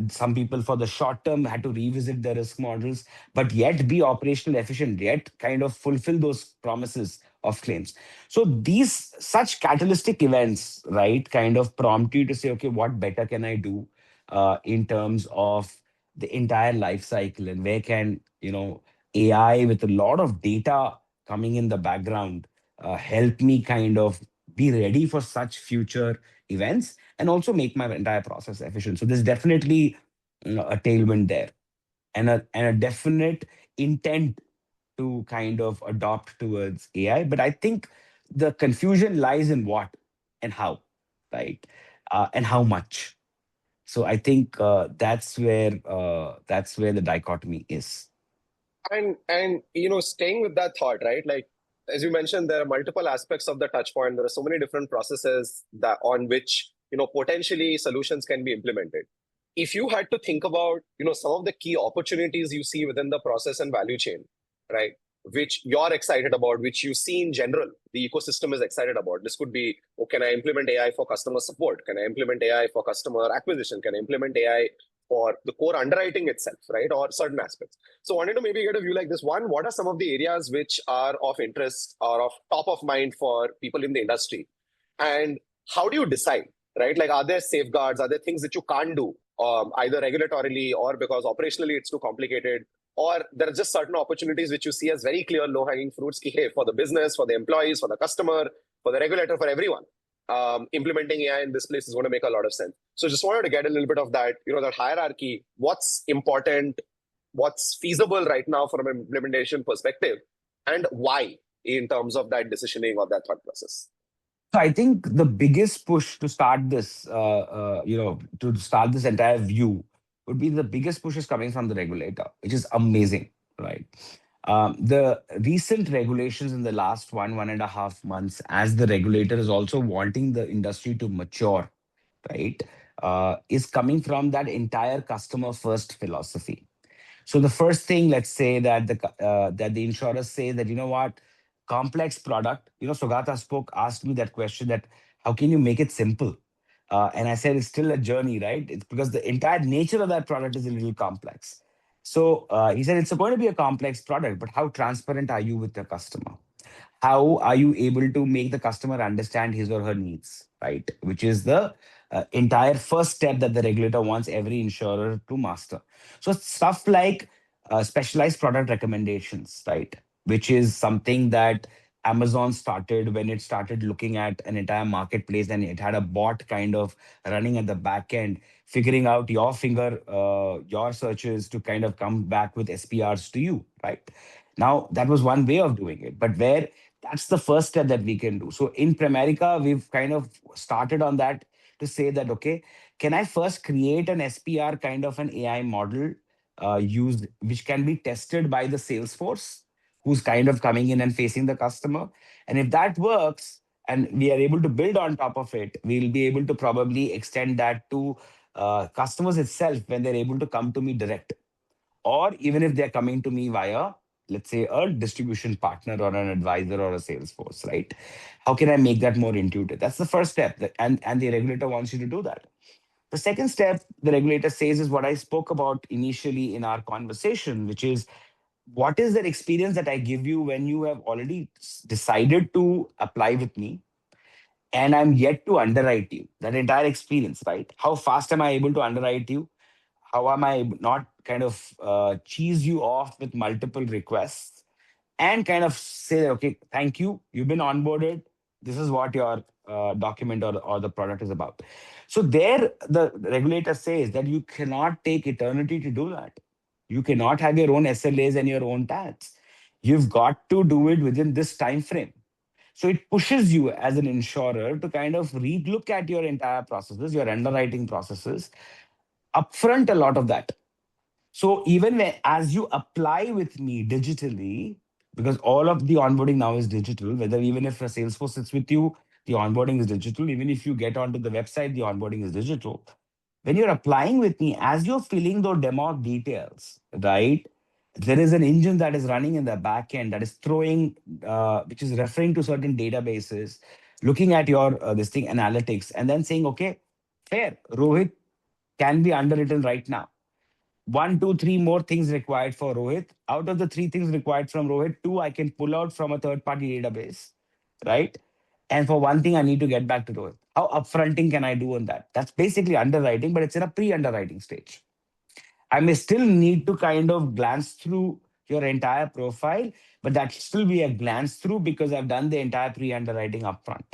Some people for the short term had to revisit their risk models, but yet be operational efficient, yet kind of fulfill those promises of claims. So these such catalytic events, right, kind of prompt you to say, okay, what better can I do in terms of the entire life cycle, and where can AI with a lot of data coming in the background help me kind of be ready for such future events, and also make my entire process efficient. So there's definitely a tailwind there, and a definite intent to kind of adopt towards AI. But I think the confusion lies in what and how, right? And how much. So I think that's where the dichotomy is. And staying with that thought, right? Like, as you mentioned, there are multiple aspects of the touch point. There are so many different processes that on which potentially solutions can be implemented. If you had to think about some of the key opportunities you see within the process and value chain, right? Which you're excited about, which you see in general, the ecosystem is excited about. This could be, oh, can I implement AI for customer support? Can I implement AI for customer acquisition? Can I implement AI for the core underwriting itself, right? Or certain aspects. So I wanted to maybe get a view like this. One, what are some of the areas which are of interest or of top of mind for people in the industry? And how do you decide, right? Like, are there safeguards? Are there things that you can't do, either regulatorily or because operationally it's too complicated? Or there are just certain opportunities which you see as very clear low-hanging fruits, ki, hey, for the business, for the employees, for the customer, for the regulator, for everyone. Implementing AI in this place is going to make a lot of sense. So just wanted to get a little bit of that, that hierarchy, what's important, what's feasible right now from an implementation perspective, and why in terms of that decisioning or that thought process. So I think the biggest push to start this, to start this entire view, would be the biggest push is coming from the regulator, which is amazing, right? The recent regulations in the last 1.5 months, as the regulator is also wanting the industry to mature, right, is coming from that entire customer first philosophy. So the first thing, let's say that the insurers say that, what, complex product. Sugata asked me that question, that how can you make it simple? And I said it's still a journey, right? It's because the entire nature of that product is a little complex. So he said it's going to be a complex product, but how transparent are you with the customer? How are you able to make the customer understand his or her needs, right? Which is the entire first step that the regulator wants every insurer to master. So stuff like specialized product recommendations, right? Which is something that Amazon started when it started looking at an entire marketplace, and it had a bot kind of running at the back end, figuring out your searches to kind of come back with SPRs to you, right? Now, that was one way of doing it, but where that's the first step that we can do. So in Primerica, we've kind of started on that to say that, okay, can I first create an SPR kind of an AI model used, which can be tested by the Salesforce, who's kind of coming in and facing the customer. And if that works and we are able to build on top of it, we'll be able to probably extend that to customers itself when they're able to come to me direct, or even if they're coming to me via, let's say, a distribution partner or an advisor or a Salesforce, right? How can I make that more intuitive? That's the first step, and the regulator wants you to do that. The second step the regulator says is what I spoke about initially in our conversation, which is, what is that experience that I give you when you have already decided to apply with me and I'm yet to underwrite you? That entire experience, right? How fast am I able to underwrite you? How am I not kind of cheese you off with multiple requests and kind of say, okay, thank you, you've been onboarded. This is what your document or the product is about. So there, the regulator says that you cannot take eternity to do that. You cannot have your own SLAs and your own tags. You've got to do it within this time frame. So it pushes you as an insurer to kind of relook at your entire processes, your underwriting processes, upfront a lot of that. So even when, as you apply with me digitally, because all of the onboarding now is digital, whether even if a Salesforce sits with you, the onboarding is digital. Even if you get onto the website, the onboarding is digital. When you're applying with me, as you're filling those demo details, right? There is an engine that is running in the back end that is throwing, which is referring to certain databases, looking at your this thing analytics, and then saying, okay, fair, Rohit can be underwritten right now. One, two, three more things required for Rohit. Out of the three things required from Rohit, two I can pull out from a third party database, right? And for one thing, I need to get back to Rohit. How upfronting can I do on that? That's basically underwriting, but it's in a pre underwriting stage. I may still need to kind of glance through your entire profile, but that should still be a glance through because I've done the entire pre underwriting upfront.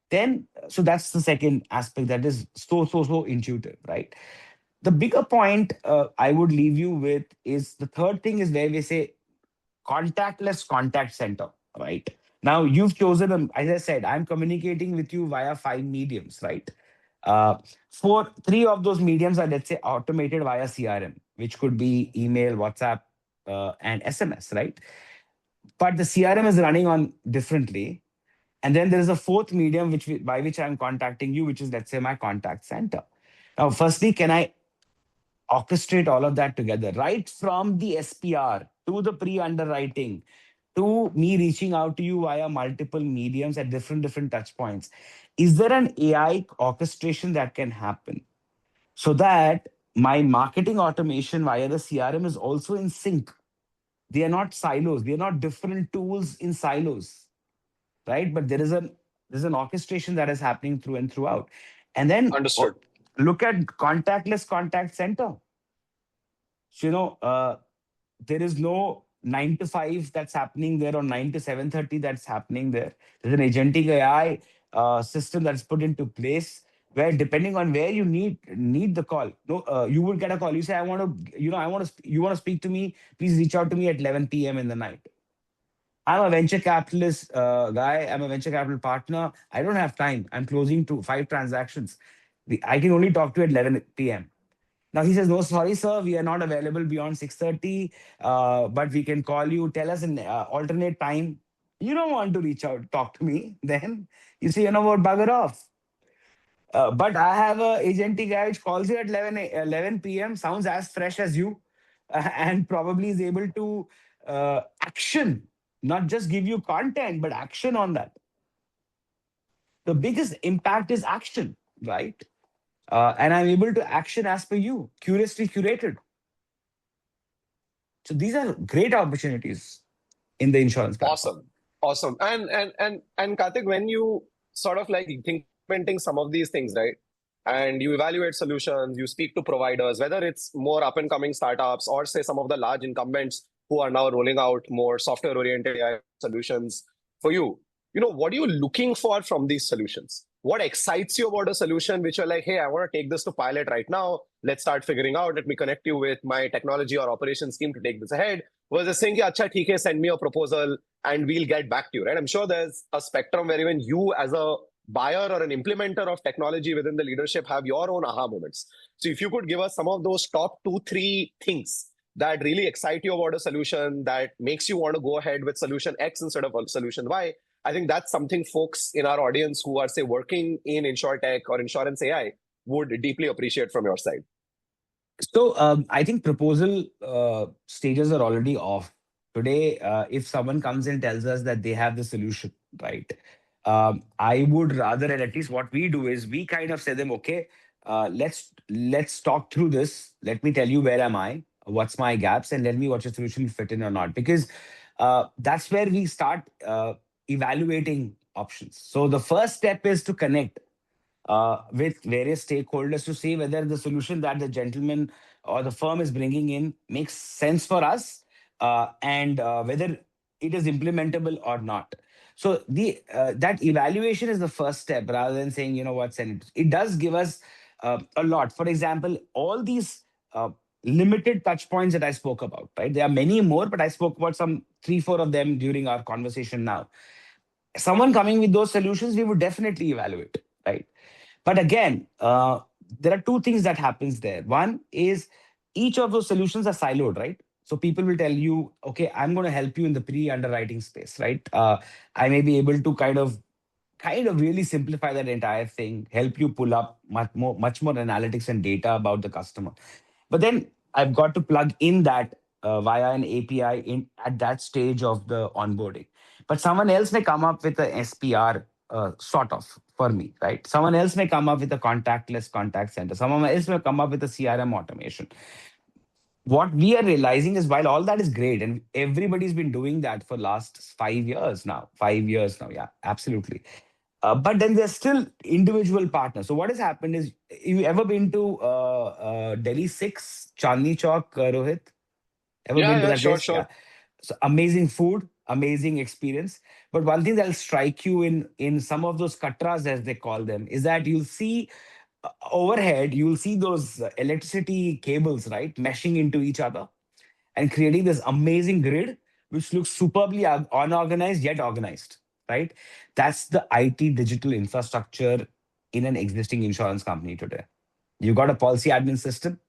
Then, so that's the second aspect that is so intuitive, right? The bigger point I would leave you with is the third thing is where we say contactless contact center, right? Now you've chosen, as I said, I'm communicating with you via five mediums, right? Uh, for three of those mediums are, let's say, automated via CRM, which could be email, WhatsApp, and SMS, right? But the CRM is running on differently. And then there is a fourth medium by which I'm contacting you, which is, let's say, my contact center. Now, firstly, can I orchestrate all of that together, right from the SPR to the pre-underwriting to me reaching out to you via multiple mediums at different touch points? Is there an AI orchestration that can happen so that my marketing automation via the CRM is also in sync? They are not silos. They are not different tools in silos, right? But there's an orchestration that is happening through and throughout. And then Understood. look at contactless contact center. So, there is no 9 to 5 that's happening there, or 9 to 7:30 that's happening there. There's an agentic AI system that's put into place where, depending on where you need the call, no, you will get a call. You say, I want to, you want to speak to me. Please reach out to me at 11 p.m. in the night. I'm a venture capitalist guy. I'm a venture capital partner. I don't have time. I'm closing to 5 transactions. I can only talk to you at 11 p.m. Now he says, no, sorry, sir, we are not available beyond 6:30, but we can call you. Tell us an alternate time. You don't want to reach out, talk to me. Then you say, you know what, bugger off. But I have a agentic guy which calls you at 11 p.m., sounds as fresh as you, and probably is able to action, not just give you content, but action on that. The biggest impact is action, right? And I'm able to action as per you, curiously curated. So these are great opportunities in the insurance platform. Awesome. Awesome. And Karthik, when you sort of like think implementing some of these things, right? and you evaluate solutions, you speak to providers, whether it's more up and coming startups or say some of the large incumbents who are now rolling out more software oriented AI solutions for you. What are you looking for from these solutions? What excites you about a solution which you're like, hey, I want to take this to pilot right now. Let's start figuring out. Let me connect you with my technology or operations team to take this ahead. Versus saying, yeah, acha, theek hai, send me a proposal and we'll get back to you, right? I'm sure there's a spectrum where even you as a buyer or an implementer of technology within the leadership have your own aha moments. So if you could give us some of those top 2, 3 things that really excite you about a solution that makes you want to go ahead with solution X instead of solution Y, I think that's something folks in our audience who are, say, working in insurtech or insurance AI would deeply appreciate from your side. So I think proposal stages are already off. Today, if someone comes and tells us that they have the solution, right? I would rather, and at least what we do is we kind of say them, okay, let's talk through this. Let me tell you where am I, what's my gaps, and let me watch your solution fit in or not. Because that's where we start evaluating options. So the first step is to connect with various stakeholders to see whether the solution that the gentleman or the firm is bringing in makes sense for us, and whether it is implementable or not. So the that evaluation is the first step rather than saying, you know what, send it. It does give us a lot. For example, all these limited touch points that I spoke about, right? There are many more, but I spoke about some 3, 4 of them during our conversation now. Someone coming with those solutions, we would definitely evaluate, right? But again, there are two things that happens there. One is each of those solutions are siloed, right? So people will tell you, okay, I'm going to help you in the pre-underwriting space, right? I may be able to kind of really simplify that entire thing, help you pull up much more analytics and data about the customer. But then I've got to plug in that via an API in at that stage of the onboarding. But someone else may come up with a SPR sort of for me, right? Someone else may come up with a contactless contact center. Someone else may come up with a CRM automation. What we are realizing is while all that is great and everybody's been doing that for last 5 years now, 5 years now, yeah, absolutely. But then there's still individual partners. So what has happened is, you ever been to Delhi 6, Chandni Chowk, Rohit? Ever Yeah, been to yeah, that sure, place? Yeah. sure. So amazing food, amazing experience. But one thing that'll strike you in some of those katras, as they call them, is that you'll see overhead, you'll see those electricity cables, right, meshing into each other and creating this amazing grid, which looks superbly unorganized yet organized, right? That's the IT digital infrastructure in an existing insurance company today. You've got a policy admin system,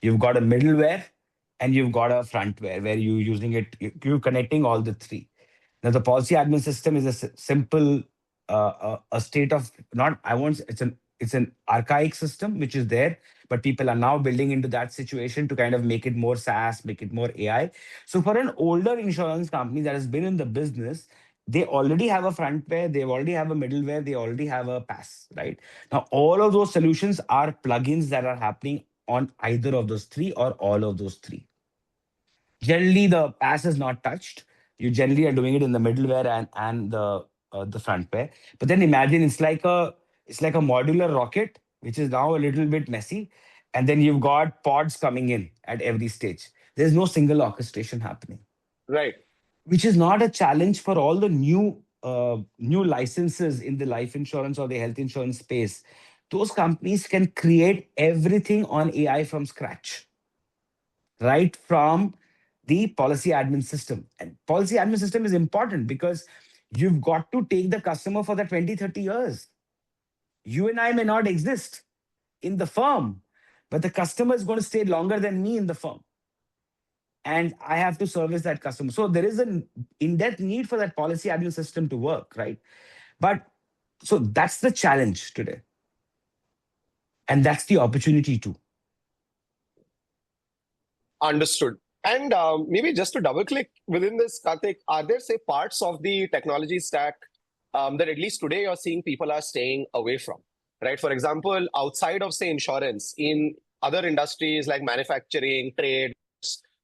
you've got a middleware, and you've got a frontware where you're using it, you're connecting all the three. Now, the policy admin system is a simple, a state of not. I won't. It's an archaic system which is there, but people are now building into that situation to kind of make it more SaaS, make it more AI. So for an older insurance company that has been in the business, they already have a frontware, they already have a middleware, they already have a pass. Right now, all of those solutions are plugins that are happening on either of those three or all of those three. Generally, the pass is not touched. You generally are doing it in the middleware and the frontware. But then imagine it's like a modular rocket, which is now a little bit messy, and then you've got pods coming in at every stage. There's no single orchestration happening, Right. which is not a challenge for all the new licenses in the life insurance or the health insurance space. Those companies can create everything on AI from scratch, right from the policy admin system. And policy admin system is important because you've got to take the customer for the 20, 30 years. You and I may not exist in the firm, but the customer is going to stay longer than me in the firm. And I have to service that customer. So there is an in-depth need for that policy admin system to work, right? But so that's the challenge today. And that's the opportunity too. Understood. And maybe just to double click within this, Karthik, are there, say, parts of the technology stack that at least today you're seeing people are staying away from, right? For example, outside of, say, insurance, in other industries like manufacturing, trade,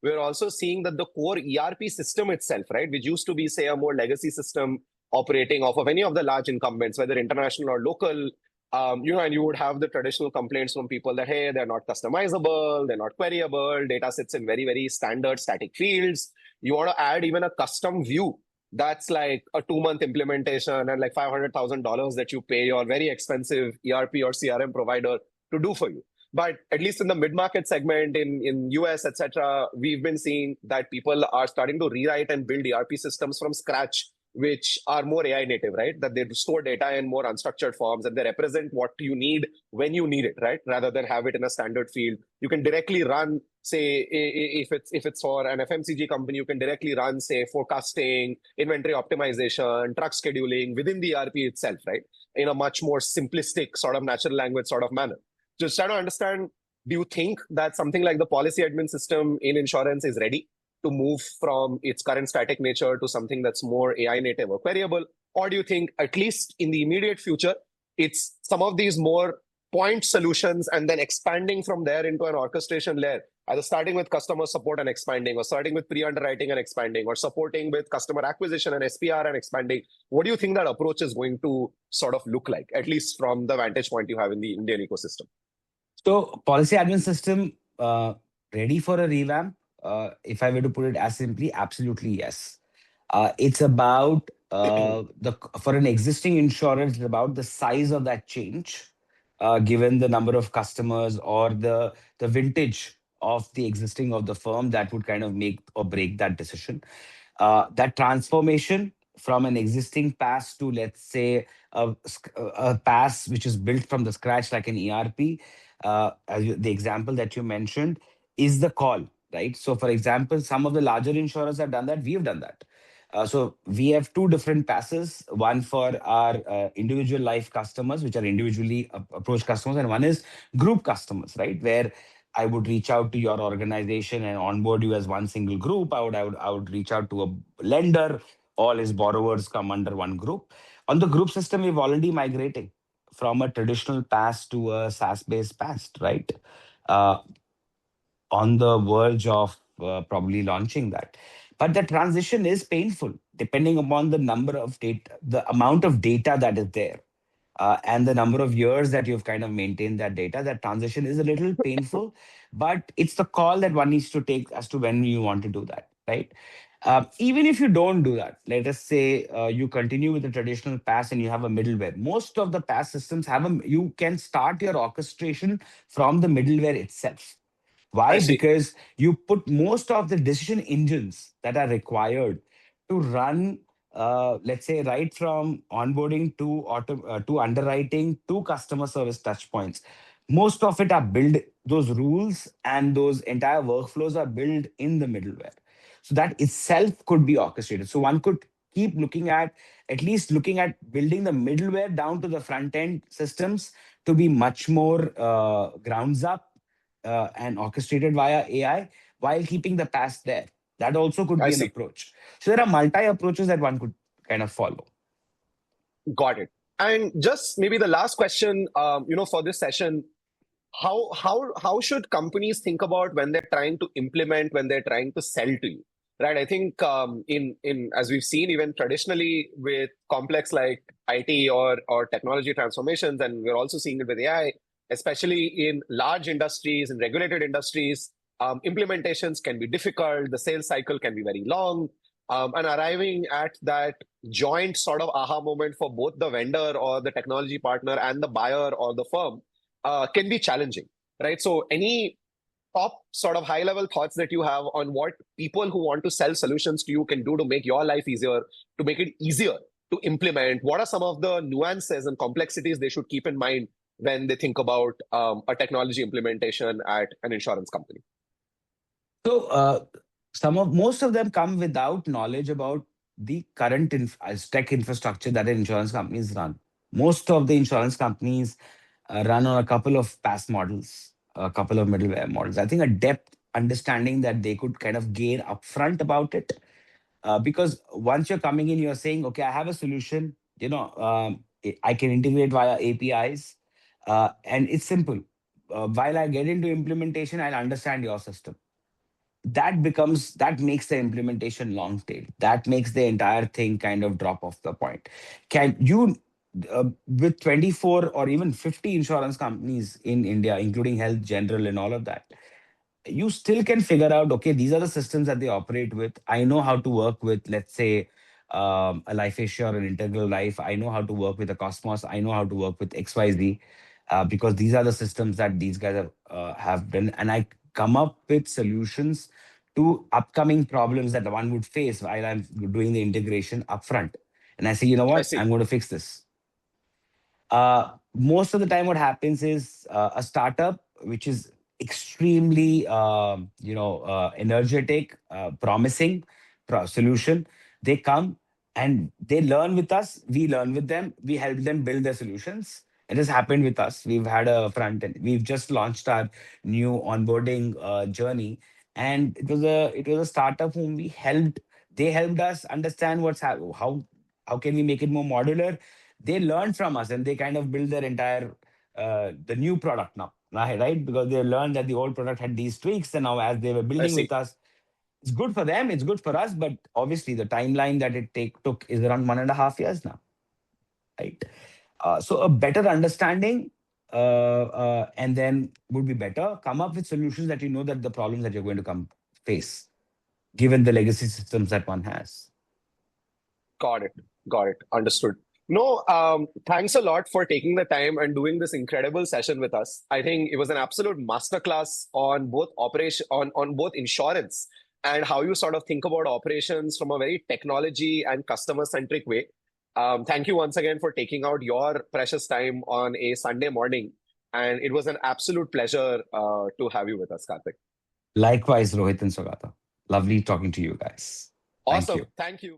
we're also seeing that the core ERP system itself, right, which used to be, say, a more legacy system operating off of any of the large incumbents, whether international or local, And you would have the traditional complaints from people that, hey, they're not customizable, they're not queryable, data sits in very, very standard static fields. You want to add even a custom view that's like a 2 month implementation and like $500,000 that you pay your very expensive ERP or CRM provider to do for you. But at least in the mid-market segment in US, etc., we've been seeing that people are starting to rewrite and build ERP systems from scratch, which are more AI native, right? That they store data in more unstructured forms and they represent what you need when you need it, right? Rather than have it in a standard field. You can directly run, say, if it's for an FMCG company, you can directly run, say, forecasting, inventory optimization, truck scheduling within the ERP itself, right? In a much more simplistic sort of natural language sort of manner. Just try to understand, do you think that something like the policy admin system in insurance is ready to move from its current static nature to something that's more AI native or queryable? Or do you think, at least in the immediate future, it's some of these more point solutions and then expanding from there into an orchestration layer, either starting with customer support and expanding, or starting with pre-underwriting and expanding, or supporting with customer acquisition and SPR and expanding? What do you think that approach is going to sort of look like, at least from the vantage point you have in the Indian ecosystem? So policy admin system ready for a revamp? If I were to put it as simply, absolutely yes. It's about the for an existing insurance, it's about the size of that change, given the number of customers or the vintage of the existing of the firm that would kind of make or break that decision. That transformation from an existing pass to, let's say, a pass which is built from the scratch like an ERP, the example that you mentioned is the call, right? So, for example, some of the larger insurers have done that. We have done that. So we have two different passes, one for our individual life customers, which are individually approach customers, and one is group customers, right? Where I would reach out to your organization and onboard you as one single group. I would reach out to a lender. All his borrowers come under one group. On the group system, we've already migrating from a traditional pass to a SaaS-based pass, right? Uh, on the verge of probably launching that. But the transition is painful depending upon the number of data, the amount of data that is there, and the number of years that you've kind of maintained that data. That transition is a little painful, but it's the call that one needs to take as to when you want to do that, right? Even if you don't do that, let us say you continue with the traditional pass and you have a middleware. Most of the pass systems have you can start your orchestration from the middleware itself. I Why? see. Because you put most of the decision engines that are required to run, let's say, right from onboarding to underwriting to customer service touch points. Most of it are built, those rules and those entire workflows are built in the middleware. So that itself could be orchestrated. So one could keep at least looking at building the middleware down to the front end systems to be much more grounds up and orchestrated via AI while keeping the past there. That also could I be an see. approach. So there are multi approaches that one could kind of follow. Got it. And just maybe the last question, for this session, how should companies think about when they're trying to implement, when they're trying to sell to you, right? I think in as we've seen even traditionally with complex like IT or technology transformations, and we're also seeing it with AI, especially in large industries and regulated industries, implementations can be difficult. The sales cycle can be very long, and arriving at that joint sort of aha moment for both the vendor or the technology partner and the buyer or the firm can be challenging, right? So, any top sort of high level thoughts that you have on what people who want to sell solutions to you can do to make your life easier, to make it easier to implement? What are some of the nuances and complexities they should keep in mind when they think about a technology implementation at an insurance company? So most of them come without knowledge about the current tech infrastructure that insurance companies run. Most of the insurance companies run on a couple of pass models, a couple of middleware models. I think a depth understanding that they could kind of gain upfront about it. Because once you're coming in, you're saying, okay, I have a solution, I can integrate via APIs, and it's simple. While I get into implementation, I'll understand your system. That makes the implementation long tail. That makes the entire thing kind of drop off the point. Can you with 24 or even 50 insurance companies in India, including health, general, and all of that, you still can figure out, okay, these are the systems that they operate with. I know how to work with, let's say, a Life Asia or an Integral Life. I know how to work with a Cosmos. I know how to work with XYZ, because these are the systems that these guys have done. And I come up with solutions to upcoming problems that one would face while I'm doing the integration upfront. And I say, you know I what, see. I'm going to fix this. Most of the time what happens is a startup which is extremely energetic, promising solution, they come and they learn with us, we learn with them, we help them build their solutions. It has happened with us. We've had a front end, we've just launched our new onboarding journey, and it was a startup whom we helped. They helped us understand how can we make it more modular. They learn from us and they kind of build their entire the new product now, right? Because they learned that the old product had these tweaks, and now as they were I building with see. us, it's good for them, it's good for us, but obviously the timeline that it took is around 1.5 years now, right? So a better understanding, and then would be better come up with solutions that you know that the problems that you're going to come face, given the legacy systems that one has. Got it. Got it. Understood. No, thanks a lot for taking the time and doing this incredible session with us. I think it was an absolute masterclass on both operation on both insurance and how you sort of think about operations from a very technology and customer centric way. Thank you once again for taking out your precious time on a Sunday morning. And it was an absolute pleasure to have you with us, Karthik. Likewise, Rohit and Sagata. Lovely talking to you guys. Thank Awesome. you. Thank you.